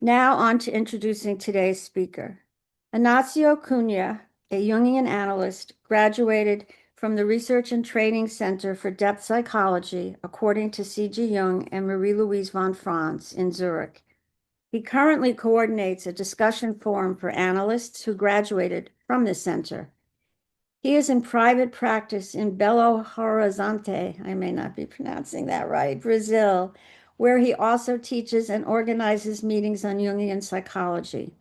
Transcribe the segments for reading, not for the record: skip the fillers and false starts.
Now on to introducing today's speaker. Inacio Cunha, a Jungian analyst, graduated from the Research and Training Center for Depth Psychology, according to C.G. Jung and Marie-Louise von Franz in Zurich. He currently coordinates a discussion forum for analysts who graduated from this center. He is in private practice in Belo Horizonte, I may not be pronouncing that right, Brazil, where he also teaches and organizes meetings on Jungian psychology.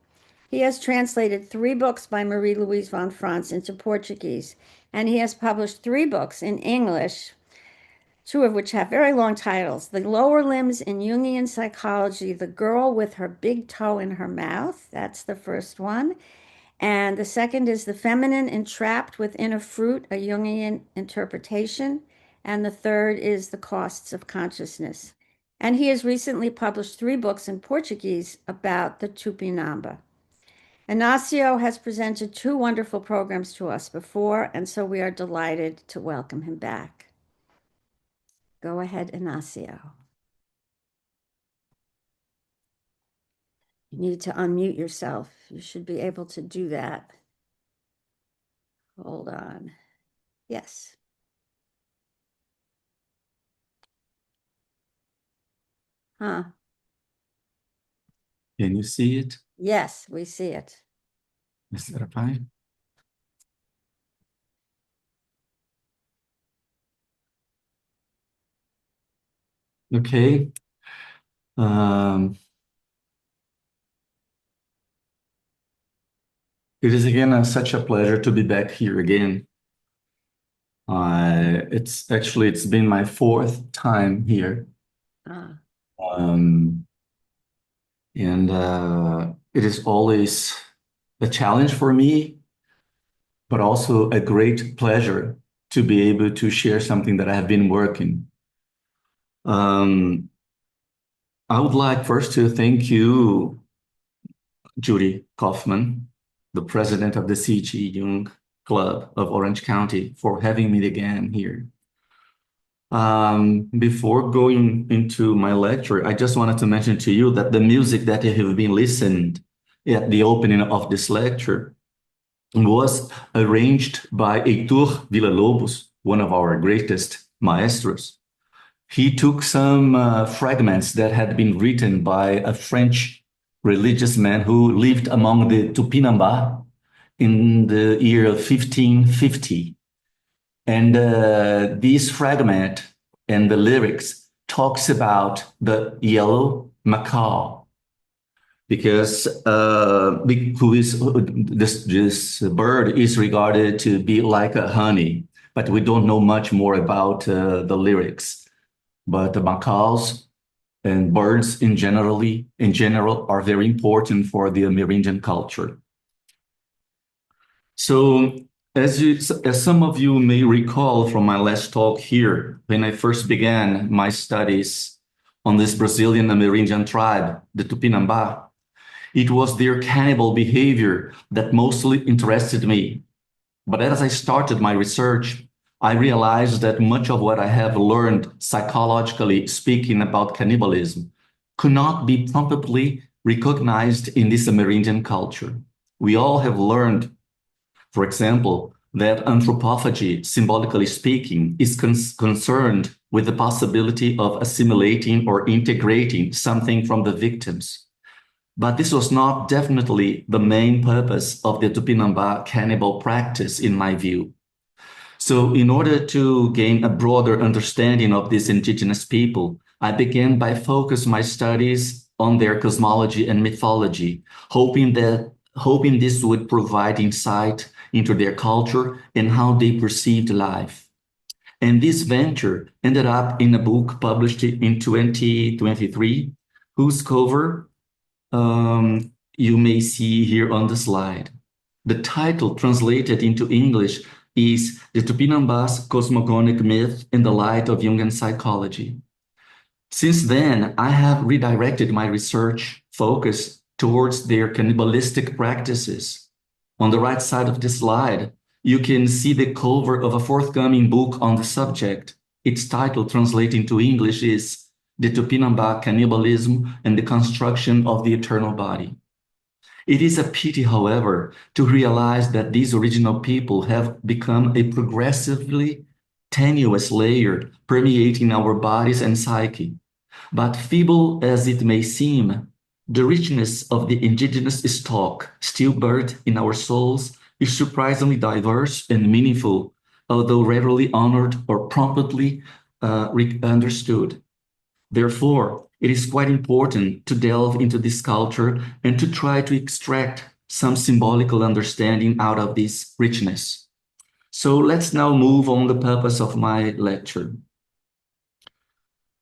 He has translated 3 books by Marie-Louise von Franz into Portuguese, and he has published 3 books in English, 2 of which have very long titles. The Lower Limbs in Jungian Psychology, The Girl with Her Big Toe in Her Mouth, that's the first one. And the second is The Feminine Entrapped Within a Fruit, a Jungian Interpretation. And the third is The Costs of Consciousness. And he has recently published 3 books in Portuguese about the Tupinambá. Inacio has presented 2 wonderful programs to us before, and so we are delighted to welcome him back. Go ahead, Inacio. You need to unmute yourself. You should be able to do that. Hold on. Yes. Huh. Can you see it? Yes, we see it. Is that fine? Okay. It is again such a pleasure to be back here again. It's been my 4th time here. And it is always a challenge for me, but also a great pleasure to be able to share something that I have been working. I would like first to thank you, Judy Kaufman, the president of the C.G. Jung Club of Orange County, for having me again here. Before going into my lecture, I just wanted to mention to you that the music that you have been listening at the opening of this lecture was arranged by Heitor Villa-Lobos, one of our greatest maestros. He took some fragments that had been written by a French religious man who lived among the Tupinambá in the year 1550. And this fragment and the lyrics talks about the yellow macaw, because this bird is regarded to be like a honey, but we don't know much more about the lyrics. But the macaws and birds in general are very important for the Amerindian culture. So As some of you may recall from my last talk here, when I first began my studies on this Brazilian Amerindian tribe, the Tupinambá, it was their cannibal behavior that mostly interested me. But as I started my research, I realized that much of what I have learned psychologically speaking about cannibalism could not be promptly recognized in this Amerindian culture. We all have learned, for example, that anthropophagy, symbolically speaking, is concerned with the possibility of assimilating or integrating something from the victims. But this was not definitely the main purpose of the Tupinambá cannibal practice, in my view. So in order to gain a broader understanding of these indigenous people, I began by focusing my studies on their cosmology and mythology, hoping this would provide insight into their culture and how they perceived life. And this venture ended up in a book published in 2023, whose cover you may see here on the slide. The title translated into English is The Tupinambá's Cosmogonic Myth in the Light of Jungian Psychology. Since then, I have redirected my research focus towards their cannibalistic practices. On the right side of this slide, you can see the cover of a forthcoming book on the subject. Its title translated into English is The Tupinambá Cannibalism and the Construction of the Eternal Body. It is a pity, however, to realize that these original people have become a progressively tenuous layer permeating our bodies and psyche. But feeble as it may seem, the richness of the indigenous stock still buried in our souls is surprisingly diverse and meaningful, although rarely honored or promptly understood. Therefore, it is quite important to delve into this culture and to try to extract some symbolical understanding out of this richness. So let's now move on the purpose of my lecture.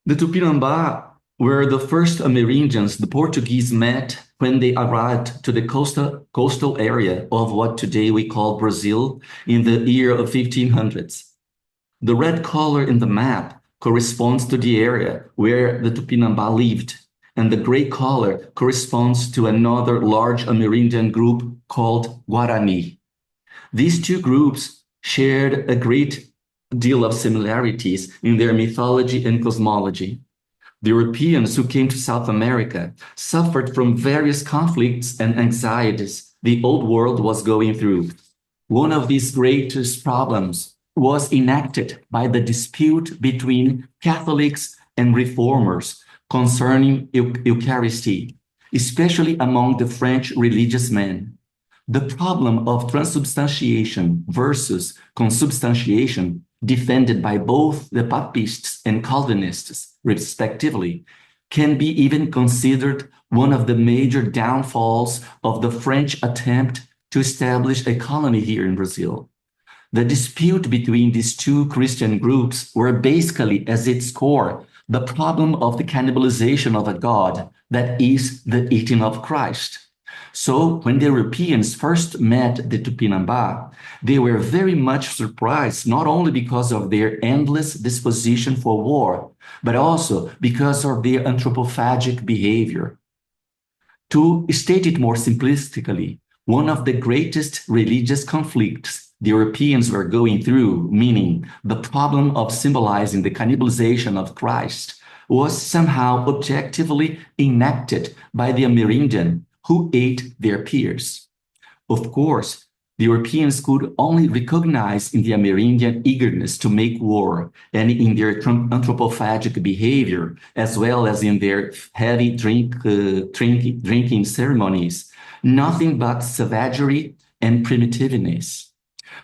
The Tupinambá were the first Amerindians the Portuguese met when they arrived to the coastal area of what today we call Brazil in the year of 1500s. The red color in the map corresponds to the area where the Tupinambá lived, and the gray color corresponds to another large Amerindian group called Guarani. These two groups shared a great deal of similarities in their mythology and cosmology. The Europeans who came to South America suffered from various conflicts and anxieties the old world was going through. One of these greatest problems was enacted by the dispute between Catholics and Reformers concerning Eucharisty, especially among the French religious men. The problem of transubstantiation versus consubstantiation, defended by both the Papists and Calvinists, respectively, can be even considered one of the major downfalls of the French attempt to establish a colony here in Brazil. The dispute between these two Christian groups were basically, as its core, the problem of the cannibalization of a god, that is, the eating of Christ. So when the Europeans first met the Tupinambá, they were very much surprised, not only because of their endless disposition for war, but also because of their anthropophagic behavior. To state it more simplistically, one of the greatest religious conflicts the Europeans were going through, meaning the problem of symbolizing the cannibalization of Christ, was somehow objectively enacted by the Amerindian who ate their peers. Of course, the Europeans could only recognize in the Amerindian eagerness to make war and in their anthropophagic behavior, as well as in their heavy drinking ceremonies, nothing but savagery and primitiveness.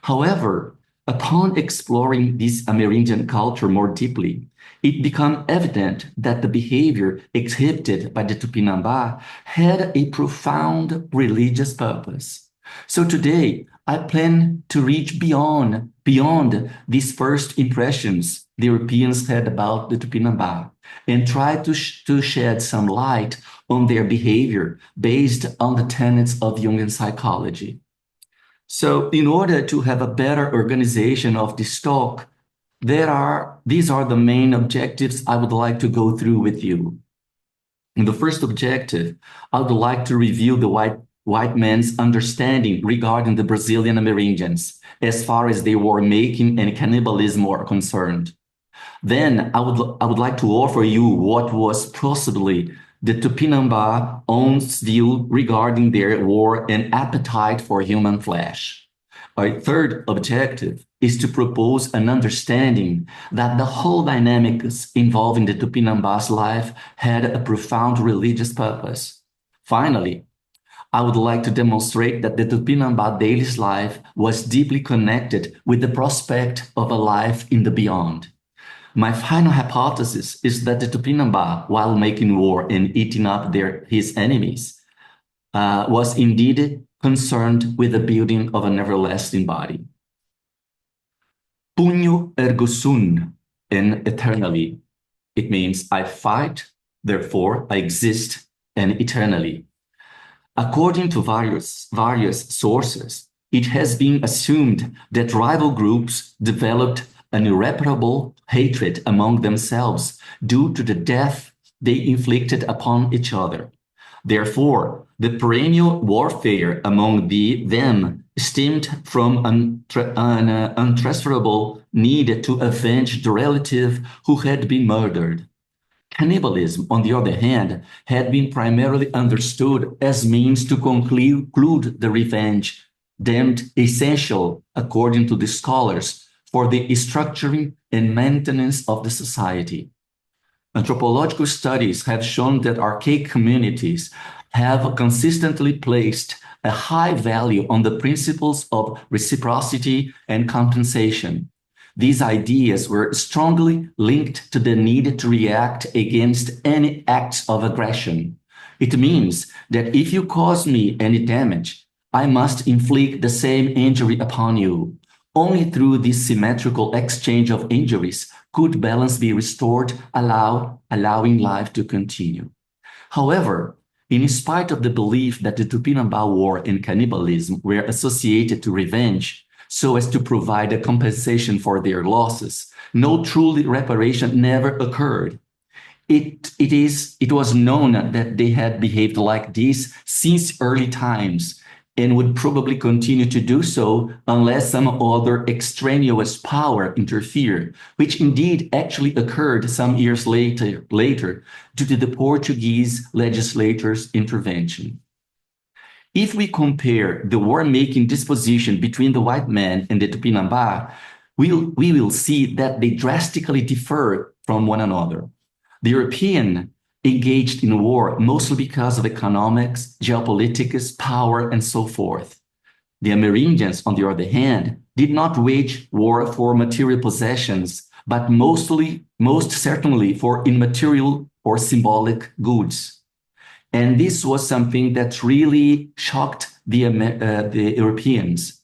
However, upon exploring this Amerindian culture more deeply, it became evident that the behavior exhibited by the Tupinambá had a profound religious purpose. So today, I plan to reach beyond these first impressions the Europeans had about the Tupinambá and try to shed some light on their behavior based on the tenets of Jungian psychology. So in order to have a better organization of this talk, these are the main objectives I would like to go through with you. In the first objective, I would like to review the white man's understanding regarding the Brazilian Amerindians as far as their war making and cannibalism are concerned. Then I would like to offer you what was possibly the Tupinambá own's view regarding their war and appetite for human flesh. Our third objective is to propose an understanding that the whole dynamics involving the Tupinambá's life had a profound religious purpose. Finally, I would like to demonstrate that the Tupinambá daily's life was deeply connected with the prospect of a life in the beyond. My final hypothesis is that the Tupinambá, while making war and eating up his enemies, was indeed concerned with the building of an everlasting body. Punho ergo sum, and eternally. It means I fight, therefore I exist, and eternally. According to various sources, it has been assumed that rival groups developed an irreparable hatred among themselves due to the death they inflicted upon each other. Therefore, the perennial warfare among them stemmed from an untransferable need to avenge the relative who had been murdered. Cannibalism, on the other hand, had been primarily understood as means to conclude the revenge, deemed essential, according to the scholars, for the structuring and maintenance of the society. Anthropological studies have shown that archaic communities have consistently placed a high value on the principles of reciprocity and compensation. These ideas were strongly linked to the need to react against any acts of aggression. It means that if you cause me any damage, I must inflict the same injury upon you. Only through this symmetrical exchange of injuries could balance be restored, allowing life to continue. However, in spite of the belief that the Tupinambá War and cannibalism were associated to revenge, so as to provide a compensation for their losses, no true reparation never occurred. It was known that they had behaved like this since early times and would probably continue to do so unless some other extraneous power interfered, which indeed actually occurred some years later due to the Portuguese legislature's intervention. If we compare the war-making disposition between the white man and the Tupinambá, we will see that they drastically differ from one another. The European engaged in war mostly because of economics, geopolitics, power, and so forth. The Amerindians, on the other hand, did not wage war for material possessions, but most certainly for immaterial or symbolic goods. And this was something that really shocked the Europeans.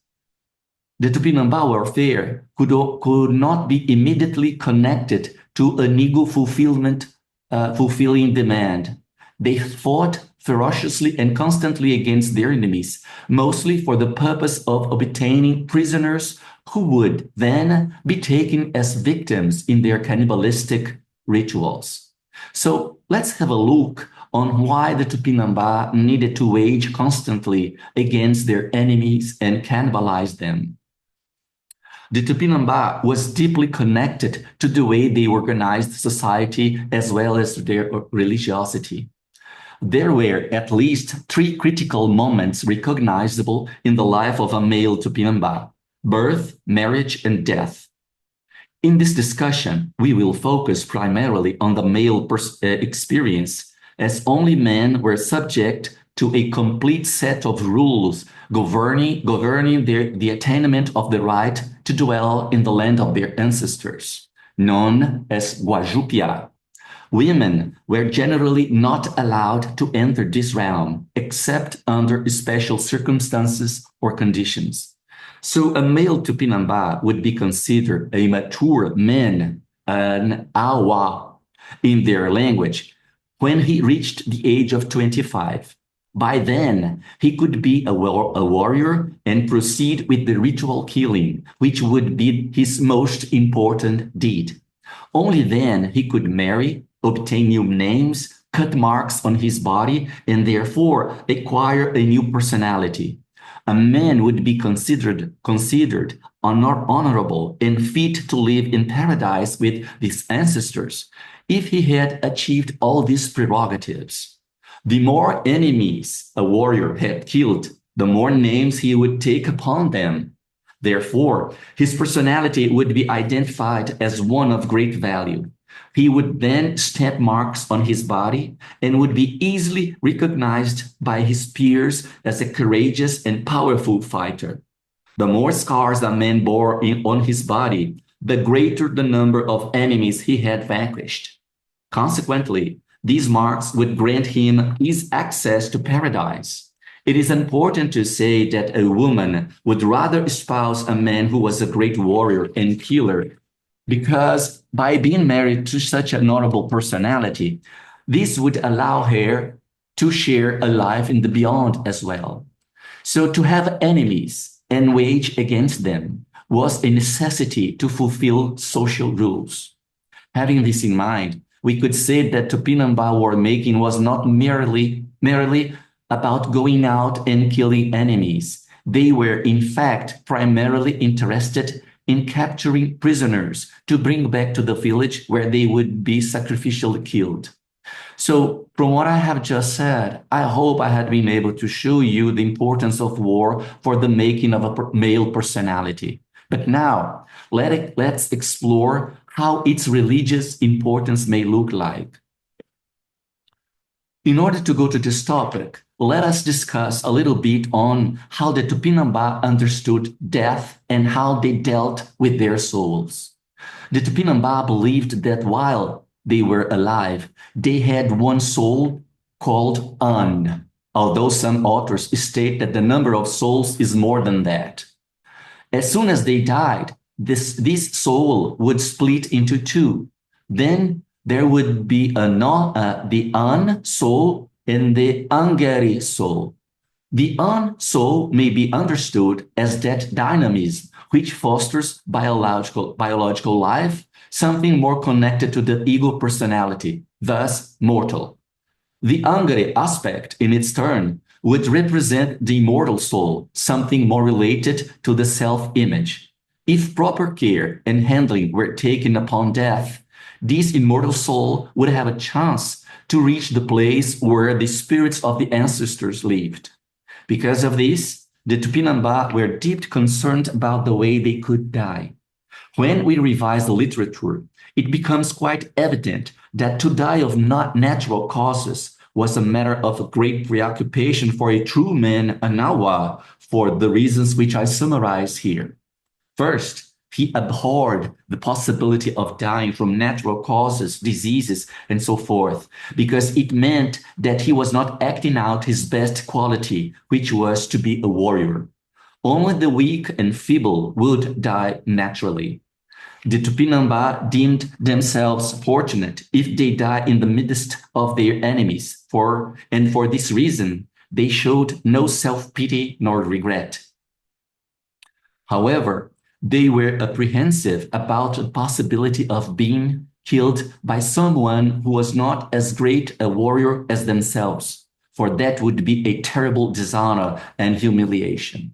The Tupinambá warfare could not be immediately connected to an ego fulfilling demand. They fought ferociously and constantly against their enemies, mostly for the purpose of obtaining prisoners who would then be taken as victims in their cannibalistic rituals. So let's have a look on why the Tupinambá needed to wage constantly against their enemies and cannibalize them. The Tupinambá was deeply connected to the way they organized society as well as their religiosity. There were at least 3 critical moments recognizable in the life of a male Tupinambá: birth, marriage, and death. In this discussion, we will focus primarily on the male experience, as only men were subject to a complete set of rules governing the attainment of the right to dwell in the land of their ancestors, known as Guajupia. Women were generally not allowed to enter this realm, except under special circumstances or conditions. So a male Tupinambá would be considered a mature man, an awa in their language, when he reached the age of 25. By then, he could be a warrior and proceed with the ritual killing, which would be his most important deed. Only then he could marry, obtain new names, cut marks on his body, and therefore acquire a new personality. A man would be considered honorable and fit to live in paradise with his ancestors if he had achieved all these prerogatives. The more enemies a warrior had killed, the more names he would take upon them. Therefore, his personality would be identified as one of great value. He would then stamp marks on his body and would be easily recognized by his peers as a courageous and powerful fighter. The more scars a man bore on his body, the greater the number of enemies he had vanquished. Consequently, these marks would grant him easy access to paradise. It is important to say that a woman would rather espouse a man who was a great warrior and killer, because by being married to such a notable personality, this would allow her to share a life in the beyond as well. So to have enemies and wage against them was a necessity to fulfill social rules. Having this in mind, we could say that Tupinambá war making was not merely about going out and killing enemies. They were, in fact, primarily interested in capturing prisoners to bring back to the village where they would be sacrificially killed. So, from what I have just said, I hope I had been able to show you the importance of war for the making of a male personality. But now, let's explore how its religious importance may look like. In order to go to this topic, let us discuss a little bit on how the Tupinambá understood death and how they dealt with their souls. The Tupinambá believed that while they were alive, they had one soul called Un, although some authors state that the number of souls is more than that. As soon as they died, this soul would split into two. Then there would be the Un soul and the Angeri soul. The Un soul may be understood as that dynamism which fosters biological life, something more connected to the ego personality, thus mortal. The Angeri aspect, in its turn, would represent the immortal soul, something more related to the self-image. If proper care and handling were taken upon death, this immortal soul would have a chance to reach the place where the spirits of the ancestors lived. Because of this, the Tupinambá were deeply concerned about the way they could die. When we revise the literature, it becomes quite evident that to die of not natural causes was a matter of great preoccupation for a true man, a Nawa, for the reasons which I summarize here. First, he abhorred the possibility of dying from natural causes, diseases, and so forth, because it meant that he was not acting out his best quality, which was to be a warrior. Only the weak and feeble would die naturally. The Tupinambá deemed themselves fortunate if they died in the midst of their enemies, and for this reason, they showed no self-pity nor regret. However, they were apprehensive about the possibility of being killed by someone who was not as great a warrior as themselves, for that would be a terrible dishonor and humiliation.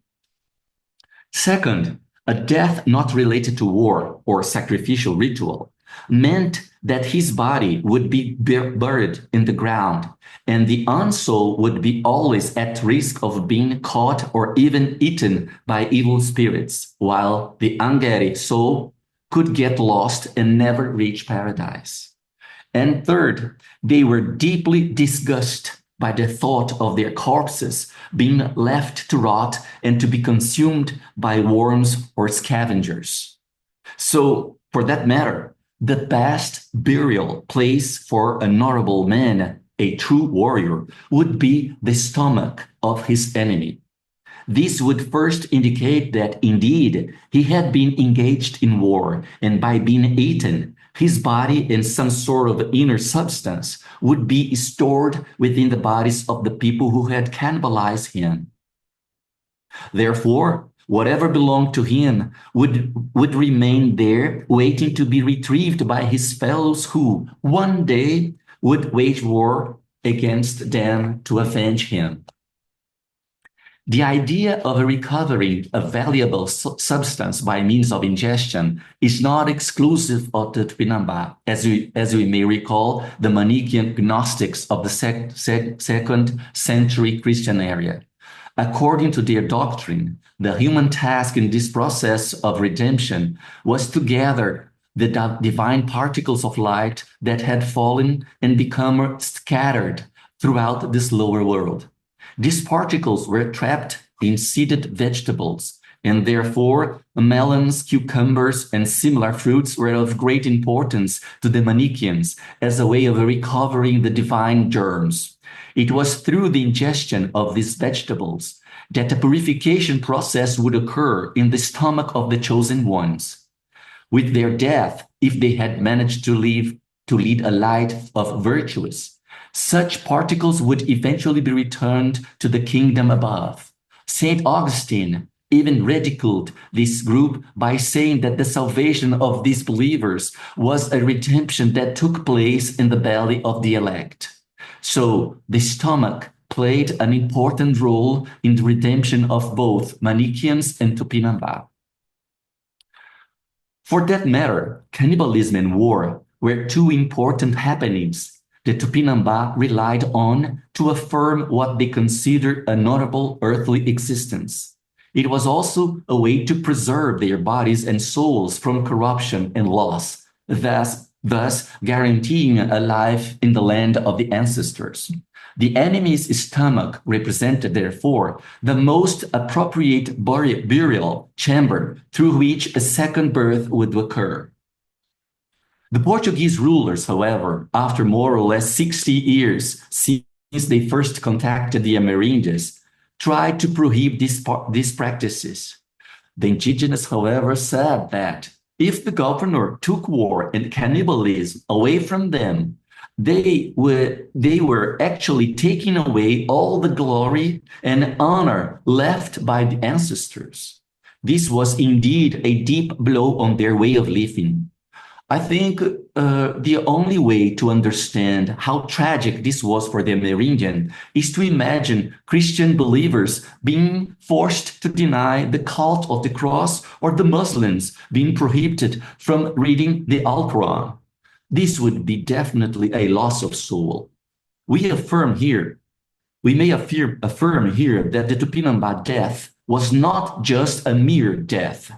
Second, a death not related to war or sacrificial ritual meant that his body would be buried in the ground, and the unsoul would be always at risk of being caught or even eaten by evil spirits, while the Angeri soul could get lost and never reach paradise. And third, they were deeply disgusted by the thought of their corpses being left to rot and to be consumed by worms or scavengers. So, for that matter, the best burial place for an honorable man, a true warrior, would be the stomach of his enemy. This would first indicate that indeed he had been engaged in war, and by being eaten, his body and some sort of inner substance would be stored within the bodies of the people who had cannibalized him. Therefore, whatever belonged to him would remain there, waiting to be retrieved by his fellows who, one day, would wage war against them to avenge him. The idea of recovering a valuable substance by means of ingestion is not exclusive of the Tupinambá. As we may recall, the Manichaean Gnostics of the second century Christian era. According to their doctrine, the human task in this process of redemption was to gather the divine particles of light that had fallen and become scattered throughout this lower world. These particles were trapped in seeded vegetables, and therefore melons, cucumbers, and similar fruits were of great importance to the Manichaeans as a way of recovering the divine germs. It was through the ingestion of these vegetables that a purification process would occur in the stomach of the chosen ones. With their death, if they had managed to lead a life of virtues, such particles would eventually be returned to the kingdom above. Saint Augustine even ridiculed this group by saying that the salvation of these believers was a redemption that took place in the belly of the elect. So the stomach played an important role in the redemption of both Manichaeans and Tupinambá. For that matter, cannibalism and war were two important happenings the Tupinambá relied on to affirm what they considered a notable earthly existence. It was also a way to preserve their bodies and souls from corruption and loss, thus guaranteeing a life in the land of the ancestors. The enemy's stomach represented, therefore, the most appropriate burial chamber through which a second birth would occur. The Portuguese rulers, however, after more or less 60 years since they first contacted the Amerindians, tried to prohibit these practices. The indigenous, however, said that if the governor took war and cannibalism away from them, they were actually taking away all the glory and honor left by the ancestors. This was indeed a deep blow on their way of living. I think the only way to understand how tragic this was for the Amerindian is to imagine Christian believers being forced to deny the cult of the cross, or the Muslims being prohibited from reading the Al-Quran. This would be definitely a loss of soul. We may affirm here that the Tupinambá death was not just a mere death.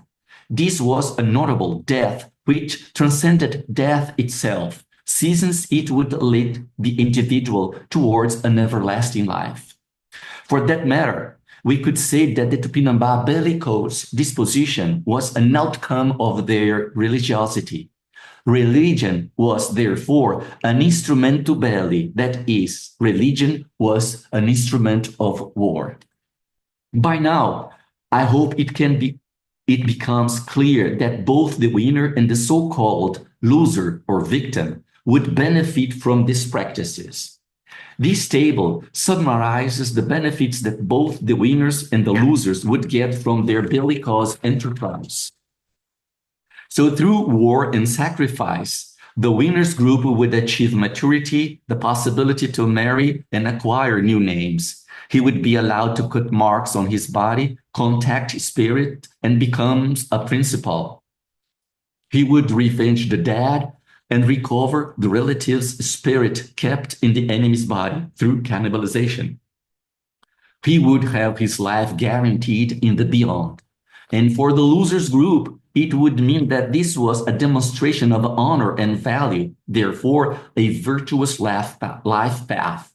This was a notable death which transcended death itself, since it would lead the individual towards an everlasting life. For that matter, we could say that the Tupinambá bellicose disposition was an outcome of their religiosity. Religion was therefore an instrumentum belli, that is, religion was an instrument of war. By now, I hope it becomes clear that both the winner and the so-called loser or victim would benefit from these practices. This table summarizes the benefits that both the winners and the losers would get from their bellicose enterprise. So through war and sacrifice, the winners group would achieve maturity, the possibility to marry and acquire new names. He would be allowed to cut marks on his body, contact spirit, and becomes a principal. He would revenge the dead and recover the relative's spirit kept in the enemy's body through cannibalization. He would have his life guaranteed in the beyond. And for the losers group, it would mean that this was a demonstration of honor and value, therefore a virtuous life path.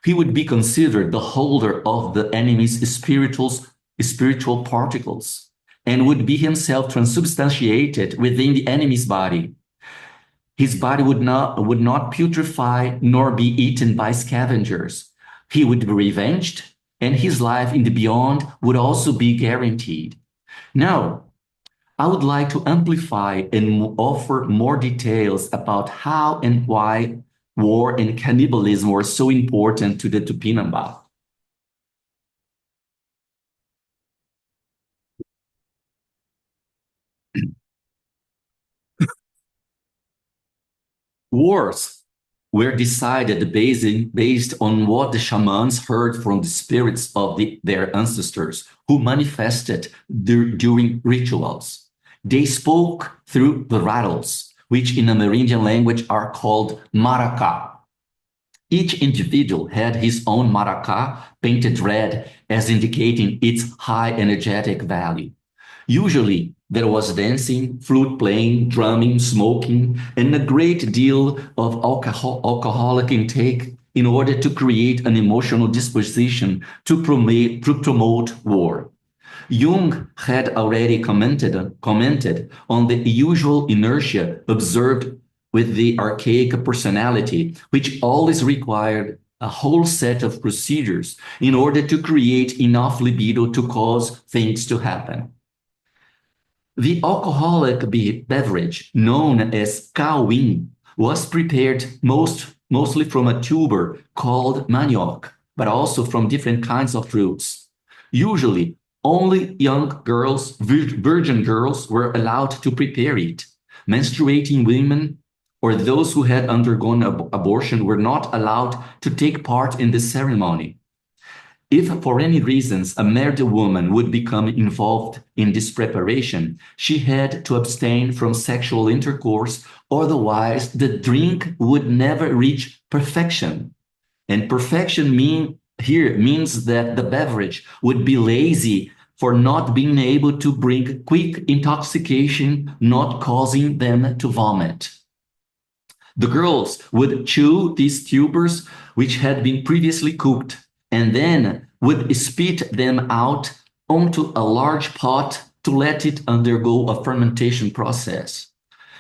He would be considered the holder of the enemy's spiritual particles and would be himself transubstantiated within the enemy's body. His body would not putrefy nor be eaten by scavengers. He would be revenged and his life in the beyond would also be guaranteed. Now, I would like to amplify and offer more details about how and why war and cannibalism were so important to the Tupinambá. Wars were decided based on what the shamans heard from the spirits of their ancestors who manifested during rituals. They spoke through the rattles, which in Amerindian language are called maracá. Each individual had his own maracá painted red as indicating its high energetic value. Usually, there was dancing, flute playing, drumming, smoking, and a great deal of alcoholic intake in order to create an emotional disposition to promote war. Jung had already commented on the usual inertia observed with the archaic personality, which always required a whole set of procedures in order to create enough libido to cause things to happen. The alcoholic beverage known as kawin was prepared mostly from a tuber called manioc, but also from different kinds of fruits. Usually, only young girls, virgin girls, were allowed to prepare it. Menstruating women or those who had undergone abortion were not allowed to take part in the ceremony. If for any reasons a married woman would become involved in this preparation, she had to abstain from sexual intercourse, otherwise the drink would never reach perfection. And perfection means that the beverage would be lazy for not being able to bring quick intoxication, not causing them to vomit. The girls would chew these tubers, which had been previously cooked, and then would spit them out onto a large pot to let it undergo a fermentation process.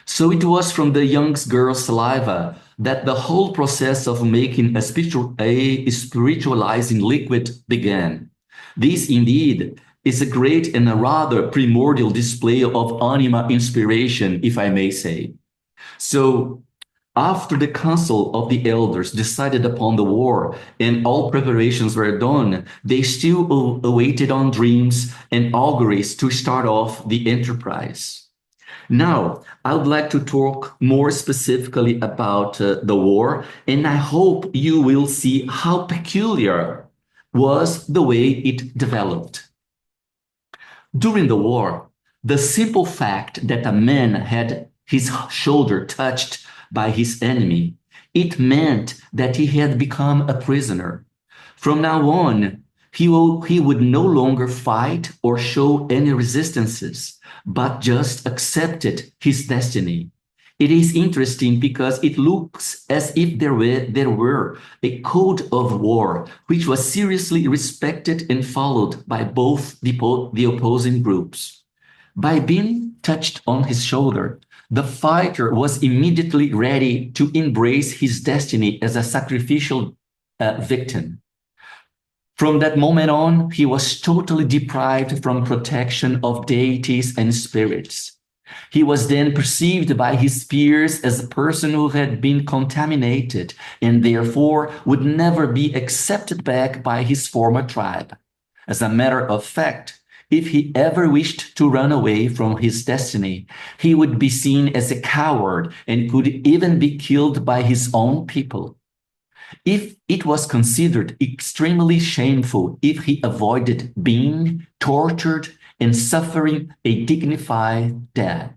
So it was from the young girl's saliva that the whole process of making a spiritualizing liquid began. This indeed is a great and a rather primordial display of anima inspiration, if I may say. So after the council of the elders decided upon the war and all preparations were done, they still awaited on dreams and auguries to start off the enterprise. Now, I would like to talk more specifically about the war, and I hope you will see how peculiar was the way it developed. During the war, the simple fact that a man had his shoulder touched by his enemy, it meant that he had become a prisoner. From now on, he would no longer fight or show any resistances, but just accepted his destiny. It is interesting because it looks as if there were a code of war which was seriously respected and followed by both the opposing groups. By being touched on his shoulder, the fighter was immediately ready to embrace his destiny as a sacrificial victim. From that moment on, he was totally deprived from protection of deities and spirits. He was then perceived by his peers as a person who had been contaminated and therefore would never be accepted back by his former tribe. As a matter of fact, if he ever wished to run away from his destiny, he would be seen as a coward and could even be killed by his own people. If it was considered extremely shameful if he avoided being tortured and suffering a dignified death.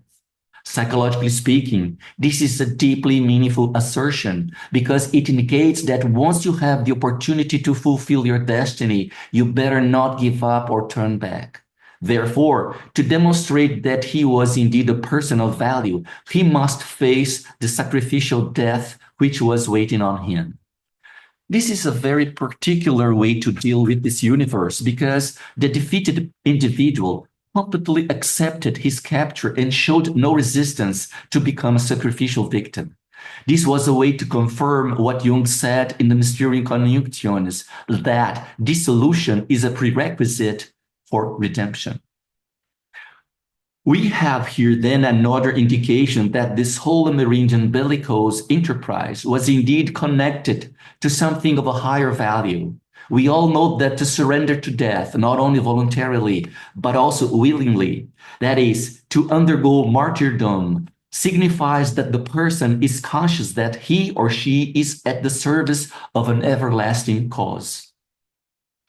Psychologically speaking, this is a deeply meaningful assertion because it indicates that once you have the opportunity to fulfill your destiny, you better not give up or turn back. Therefore, to demonstrate that he was indeed a person of value, he must face the sacrificial death which was waiting on him. This is a very particular way to deal with this universe because the defeated individual completely accepted his capture and showed no resistance to become a sacrificial victim. This was a way to confirm what Jung said in the Mysterium Conjunctionis, that dissolution is a prerequisite for redemption. We have here then another indication that this whole Amerindian bellicose enterprise was indeed connected to something of a higher value. We all know that to surrender to death, not only voluntarily, but also willingly, that is, to undergo martyrdom, signifies that the person is conscious that he or she is at the service of an everlasting cause.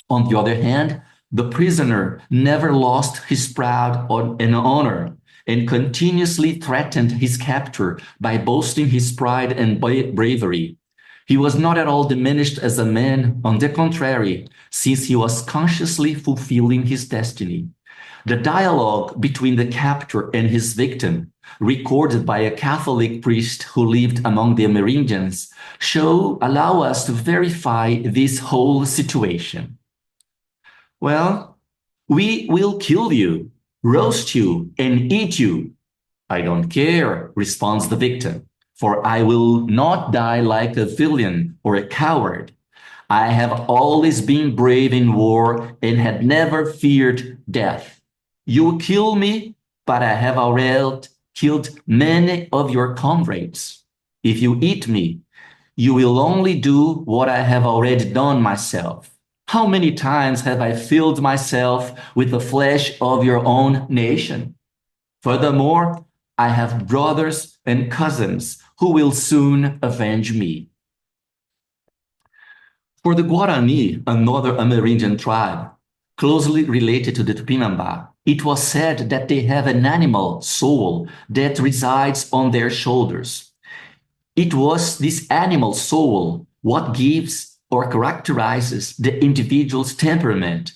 On the other hand, the prisoner never lost his pride and honor and continuously threatened his captor by boasting his pride and bravery. He was not at all diminished as a man, on the contrary, since he was consciously fulfilling his destiny. The dialogue between the captor and his victim, recorded by a Catholic priest who lived among the Amerindians, allow us to verify this whole situation. Well, we will kill you, roast you, and eat you. I don't care, responds the victim, for I will not die like a villain or a coward. I have always been brave in war and had never feared death. You will kill me, but I have already killed many of your comrades. If you eat me, you will only do what I have already done myself. How many times have I filled myself with the flesh of your own nation? Furthermore, I have brothers and cousins who will soon avenge me. For the Guarani, another Amerindian tribe, closely related to the Tupinambá, it was said that they have an animal soul that resides on their shoulders. It was this animal soul what gives or characterizes the individual's temperament.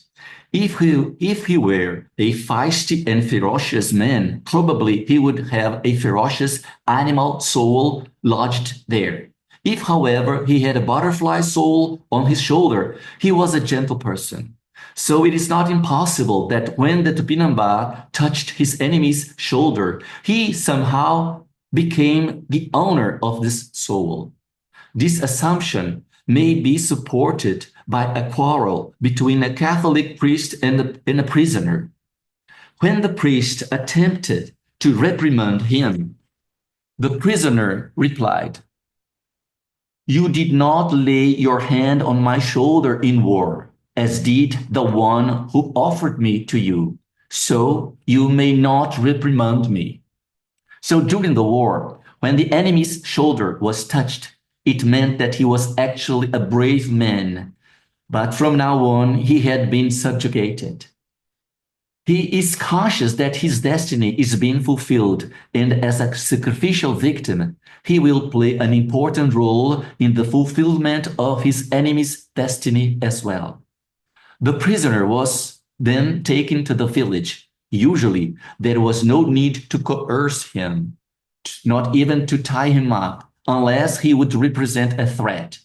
If he were a feisty and ferocious man, probably he would have a ferocious animal soul lodged there. If, however, he had a butterfly soul on his shoulder, he was a gentle person. So it is not impossible that when the Tupinambá touched his enemy's shoulder, he somehow became the owner of this soul. This assumption may be supported by a quarrel between a Catholic priest and a prisoner. When the priest attempted to reprimand him, the prisoner replied, "You did not lay your hand on my shoulder in war, as did the one who offered me to you, so you may not reprimand me." So during the war, when the enemy's shoulder was touched, it meant that he was actually a brave man, but from now on, he had been subjugated. He is conscious that his destiny is being fulfilled, and as a sacrificial victim, he will play an important role in the fulfillment of his enemy's destiny as well. The prisoner was then taken to the village. Usually, there was no need to coerce him, not even to tie him up, unless he would represent a threat.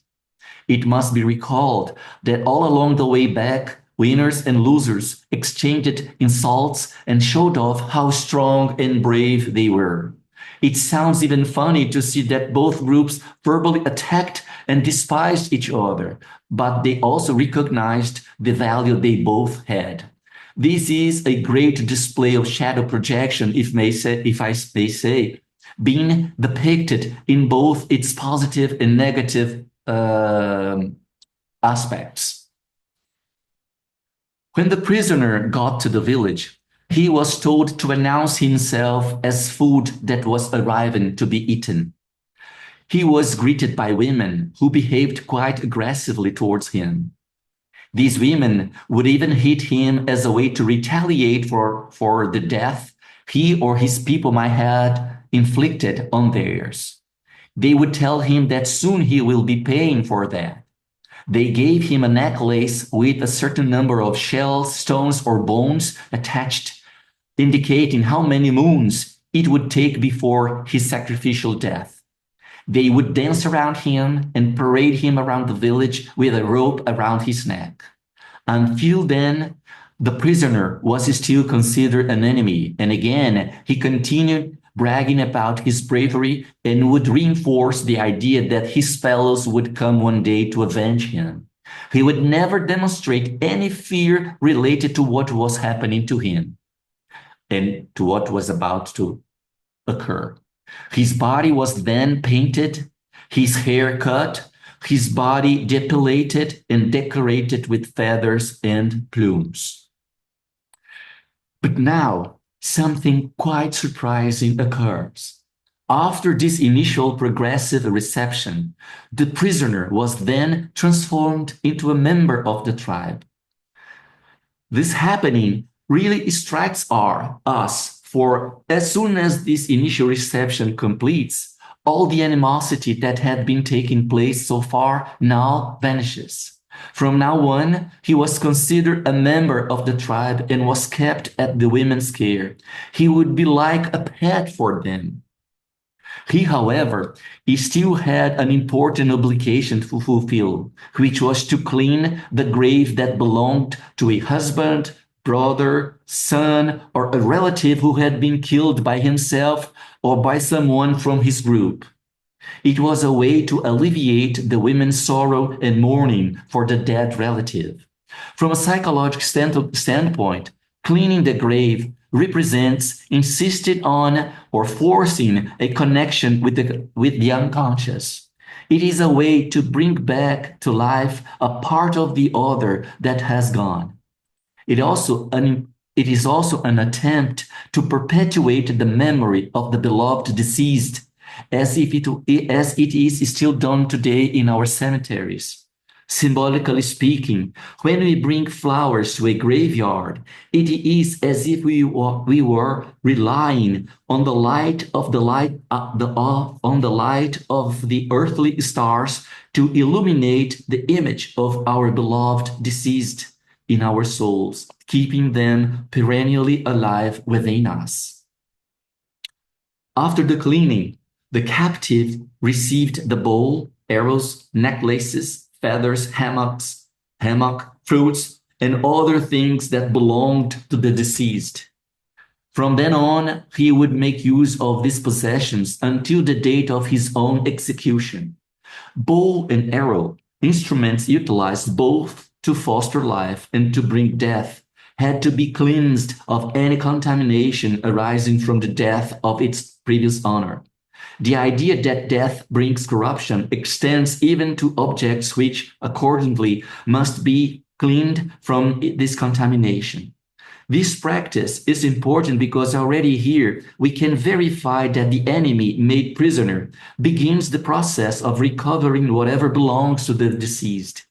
It must be recalled that all along the way back, winners and losers exchanged insults and showed off how strong and brave they were. It sounds even funny to see that both groups verbally attacked and despised each other, but they also recognized the value they both had. This is a great display of shadow projection, if I may say, being depicted in both its positive and negative aspects. When the prisoner got to the village, he was told to announce himself as food that was arriving to be eaten. He was greeted by women who behaved quite aggressively towards him. These women would even hit him as a way to retaliate for the death he or his people might have inflicted on theirs. They would tell him that soon he will be paying for that. They gave him a necklace with a certain number of shells, stones, or bones attached, indicating how many moons it would take before his sacrificial death. They would dance around him and parade him around the village with a rope around his neck. Until then, the prisoner was still considered an enemy, and again, he continued bragging about his bravery and would reinforce the idea that his fellows would come one day to avenge him. He would never demonstrate any fear related to what was happening to him and to what was about to occur. His body was then painted, his hair cut, his body depilated and decorated with feathers and plumes. But now, something quite surprising occurs. After this initial progressive reception, the prisoner was then transformed into a member of the tribe. This happening really strikes us, for as soon as this initial reception completes, all the animosity that had been taking place so far now vanishes. From now on, he was considered a member of the tribe and was kept at the women's care. He would be like a pet for them. He, however, still had an important obligation to fulfill, which was to clean the grave that belonged to a husband, brother, son, or a relative who had been killed by himself or by someone from his group. It was a way to alleviate the women's sorrow and mourning for the dead relative. From a psychological standpoint, cleaning the grave represents insisting on or forcing a connection with the unconscious. It is a way to bring back to life a part of the other that has gone. It is also an attempt to perpetuate the memory of the beloved deceased, as it is still done today in our cemeteries. Symbolically speaking, when we bring flowers to a graveyard, it is as if we were relying on the light of the earthly stars to illuminate the image of our beloved deceased in our souls, keeping them perennially alive within us. After the cleaning, the captive received the bowl, arrows, necklaces, feathers, hammock, fruits, and other things that belonged to the deceased. From then on, he would make use of these possessions until the date of his own execution. Bow and arrow, instruments utilized both to foster life and to bring death, had to be cleansed of any contamination arising from the death of its previous owner. The idea that death brings corruption extends even to objects which, accordingly, must be cleaned from this contamination. This practice is important because already here we can verify that the enemy made prisoner begins the process of recovering whatever belongs to the deceased.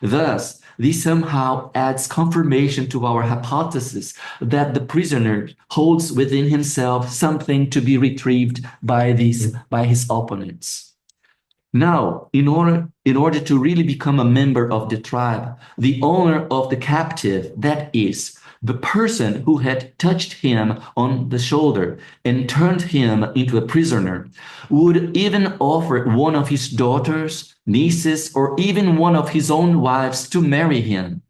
Thus, this somehow adds confirmation to our hypothesis that the prisoner holds within himself something to be retrieved by his opponents. Now, in order to really become a member of the tribe, the owner of the captive, that is, the person who had touched him on the shoulder and turned him into a prisoner, would even offer one of his daughters, nieces, or even one of his own wives to marry him.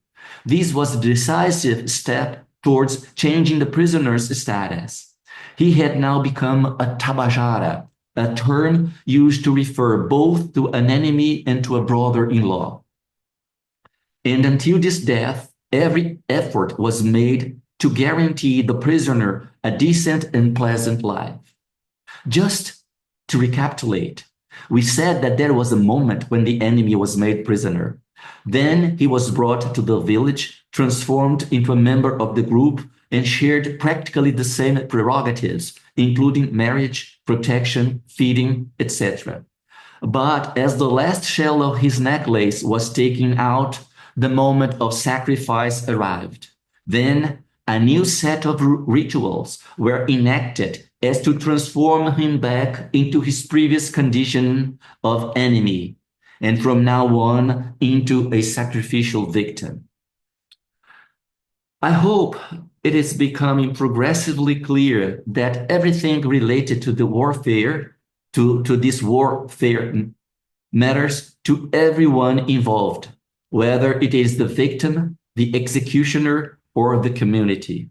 This was a decisive step towards changing the prisoner's status. He had now become a tabajara, a term used to refer both to an enemy and to a brother-in-law. And until this death, every effort was made to guarantee the prisoner a decent and pleasant life. Just to recapitulate, we said that there was a moment when the enemy was made prisoner. Then he was brought to the village, transformed into a member of the group, and shared practically the same prerogatives, including marriage, protection, feeding, etc. But as the last shell of his necklace was taken out, the moment of sacrifice arrived. Then a new set of rituals were enacted as to transform him back into his previous condition of enemy, and from now on into a sacrificial victim. I hope it is becoming progressively clear that everything related to the warfare, to this warfare, matters to everyone involved, whether it is the victim, the executioner, or the community.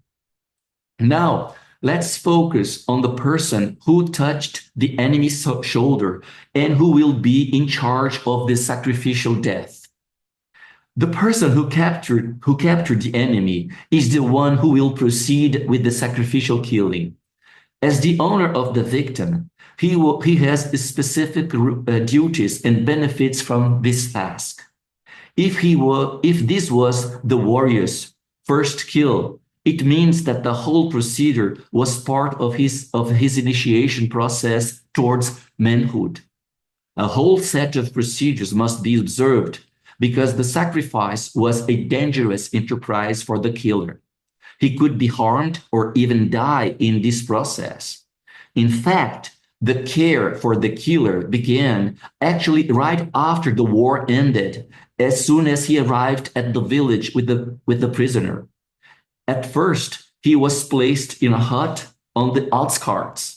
Now, Let's focus on the person who touched the enemy's shoulder and who will be in charge of the sacrificial death. The person who captured the enemy is the one who will proceed with the sacrificial killing. As the owner of the victim, he has specific duties and benefits from this task. If this was the warrior's first kill, it means that the whole procedure was part of his initiation process towards manhood. A whole set of procedures must be observed because the sacrifice was a dangerous enterprise for the killer. He could be harmed or even die in this process. In fact, the care for the killer began actually right after the war ended, as soon as he arrived at the village with the prisoner. At first, he was placed in a hut on the outskirts.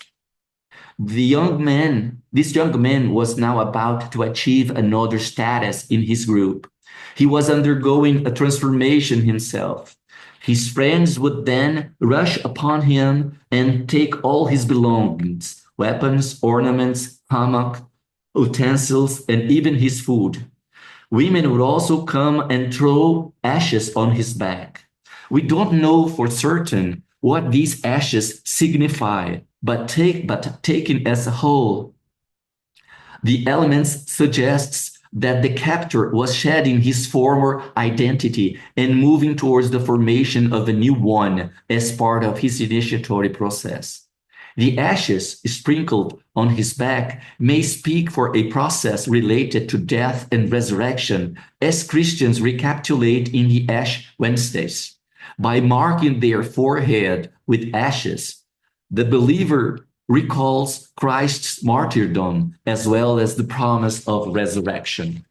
This young man was now about to achieve another status in his group. He was undergoing a transformation himself. His friends would then rush upon him and take all his belongings, weapons, ornaments, hammock, utensils, and even his food. Women would also come and throw ashes on his back. We don't know for certain what these ashes signify, but taken as a whole, the elements suggests that the captor was shedding his former identity and moving towards the formation of a new one as part of his initiatory process. The ashes sprinkled on his back may speak for a process related to death and resurrection, as Christians recapitulate in the Ash Wednesdays. By marking their forehead with ashes, the believer recalls Christ's martyrdom as well as the promise of resurrection.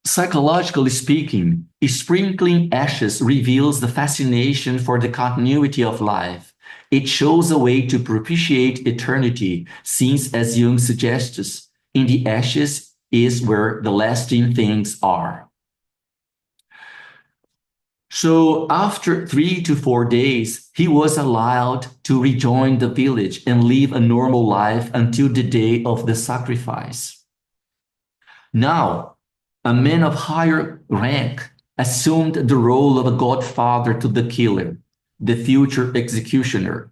Psychologically speaking, sprinkling ashes reveals the fascination for the continuity of life. It shows a way to propitiate eternity, since, as Jung suggests, in the ashes is where the lasting things are. So after 3 to 4 days, he was allowed to rejoin the village and live a normal life until the day of the sacrifice. Now, a man of higher rank assumed the role of a godfather to the killer, the future executioner.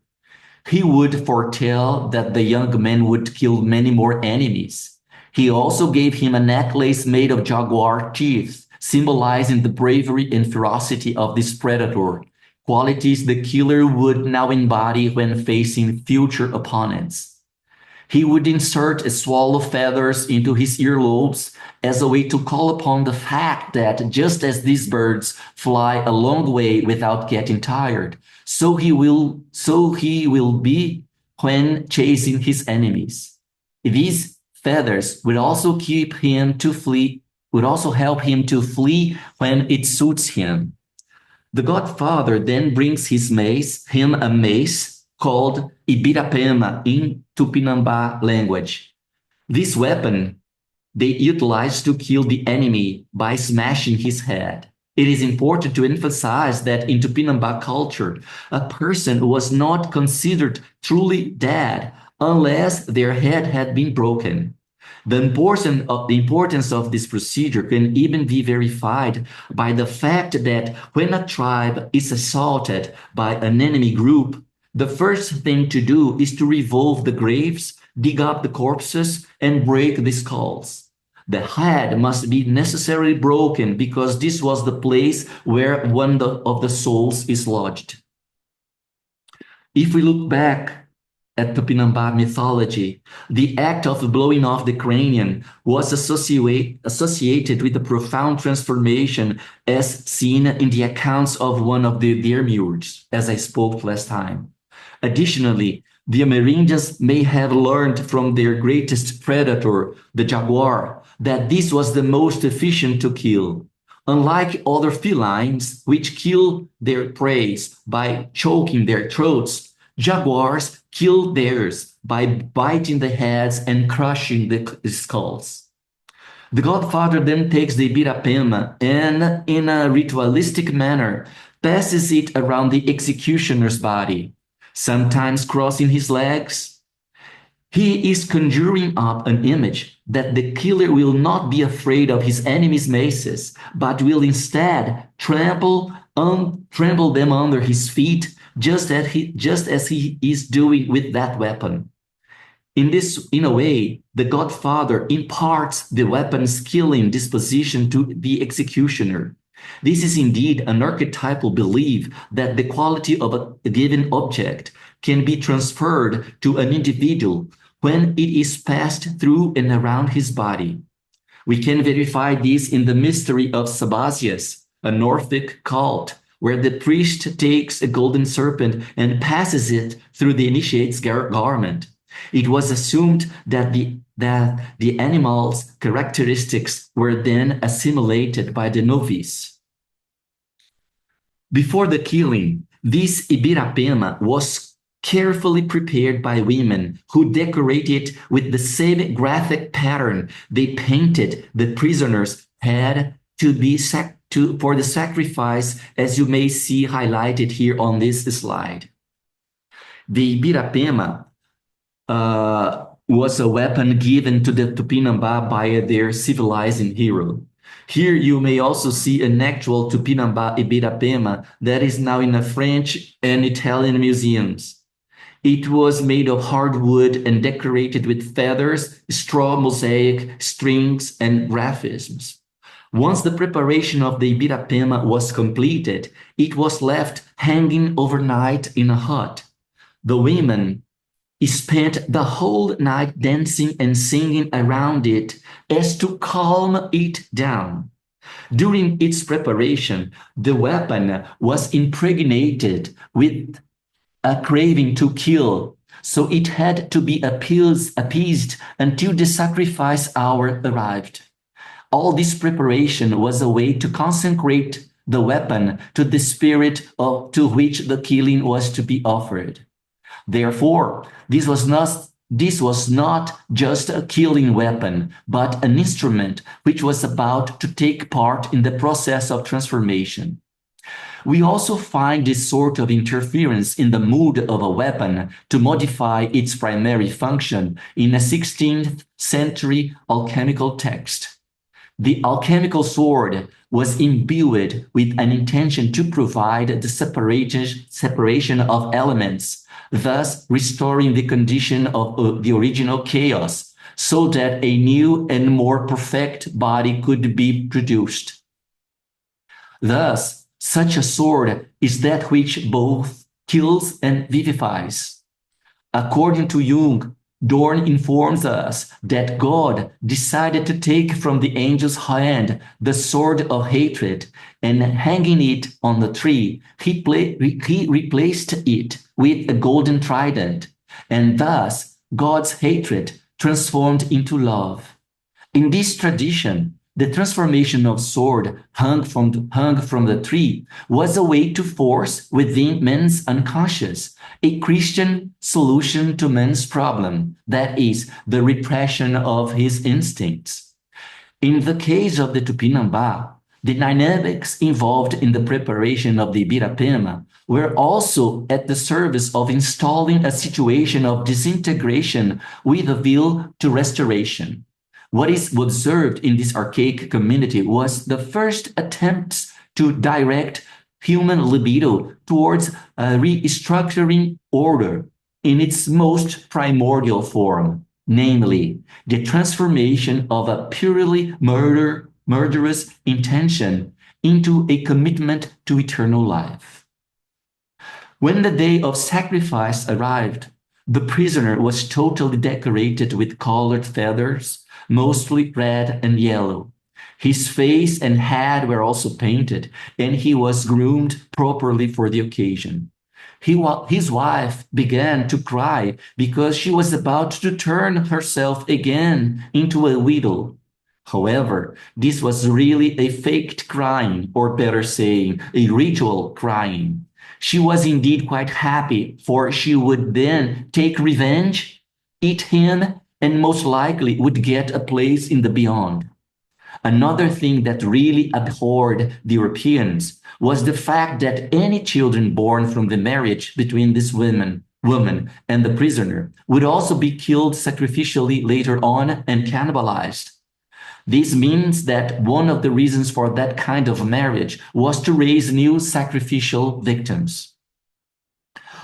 He would foretell that the young man would kill many more enemies. He also gave him a necklace made of jaguar teeth, symbolizing the bravery and ferocity of this predator, qualities the killer would now embody when facing future opponents. He would insert a swirl of feathers into his earlobes as a way to call upon the fact that just as these birds fly a long way without getting tired, so he will be when chasing his enemies. These feathers would also help him to flee when it suits him. The godfather then brings him a mace called Ibirapema in Tupinambá language. This weapon they utilize to kill the enemy by smashing his head. It is important to emphasize that in Tupinambá culture, a person was not considered truly dead unless their head had been broken. The importance of this procedure can even be verified by the fact that when a tribe is assaulted by an enemy group, the first thing to do is to revolve the graves, dig up the corpses, and break the skulls. The head must be necessarily broken because this was the place where one of the souls is lodged. If we look back at Tupinambá mythology, the act of blowing off the cranium was associated with a profound transformation as seen in the accounts of one of the demiurges, as I spoke last time. Additionally, the Amerindians may have learned from their greatest predator, the jaguar, that this was the most efficient to kill. Unlike other felines, which kill their prey by choking their throats, jaguars kill theirs by biting the heads and crushing the skulls. The godfather then takes the Ibirapema and, in a ritualistic manner, passes it around the executioner's body, sometimes crossing his legs. He is conjuring up an image that the killer will not be afraid of his enemy's maces, but will instead trample them under his feet, just as he is doing with that weapon. In a way, the Godfather imparts the weapon's killing disposition to the executioner. This is indeed an archetypal belief that the quality of a given object can be transferred to an individual when it is passed through and around his body. We can verify this in the mystery of Sabazius, a Norfolk cult, where the priest takes a golden serpent and passes it through the initiate's garment. It was assumed that the animal's characteristics were then assimilated by the novice. Before the killing, this ibirapema was carefully prepared by women who decorated with the same graphic pattern they painted the prisoner's head for the sacrifice, as you may see highlighted here on this slide. The ibirapema was a weapon given to the Tupinambá by their civilizing hero. Here you may also see an actual Tupinambá ibirapema that is now in the French and Italian museums. It was made of hardwood and decorated with feathers, straw mosaic, strings, and graphisms. Once the preparation of the ibirapema was completed, it was left hanging overnight in a hut. The women spent the whole night dancing and singing around it as to calm it down. During its preparation, the weapon was impregnated with a craving to kill, so it had to be appeased until the sacrifice hour arrived. All this preparation was a way to consecrate the weapon to the spirit to which the killing was to be offered. Therefore, this was not just a killing weapon, but an instrument which was about to take part in the process of transformation. We also find this sort of interference in the mood of a weapon to modify its primary function in a 16th century alchemical text. The alchemical sword was imbued with an intention to provide the separation of elements, thus restoring the condition of the original chaos, so that a new and more perfect body could be produced. Thus, such a sword is that which both kills and vivifies. According to Jung, Dorn informs us that God decided to take from the angel's hand the sword of hatred, and hanging it on the tree, he replaced it with a golden trident, and thus God's hatred transformed into love. In this tradition, the transformation of sword hung from the tree was a way to force within man's unconscious a Christian solution to man's problem, that is, the repression of his instincts. In the case of the Tupinambá, the dynamics involved in the preparation of the ibirapema were also at the service of installing a situation of disintegration with a will to restoration. What is observed in this archaic community was the first attempts to direct human libido towards a restructuring order in its most primordial form, namely the transformation of a purely murderous intention into a commitment to eternal life. When the day of sacrifice arrived, the prisoner was totally decorated with colored feathers, mostly red and yellow. His face and head were also painted, and he was groomed properly for the occasion. His wife began to cry because she was about to turn herself again into a widow. However, this was really a faked crying, or better saying, a ritual crying. She was indeed quite happy, for she would then take revenge, eat him, and most likely would get a place in the beyond. Another thing that really abhorred the Europeans was the fact that any children born from the marriage between this woman and the prisoner would also be killed sacrificially later on and cannibalized. This means that one of the reasons for that kind of marriage was to raise new sacrificial victims.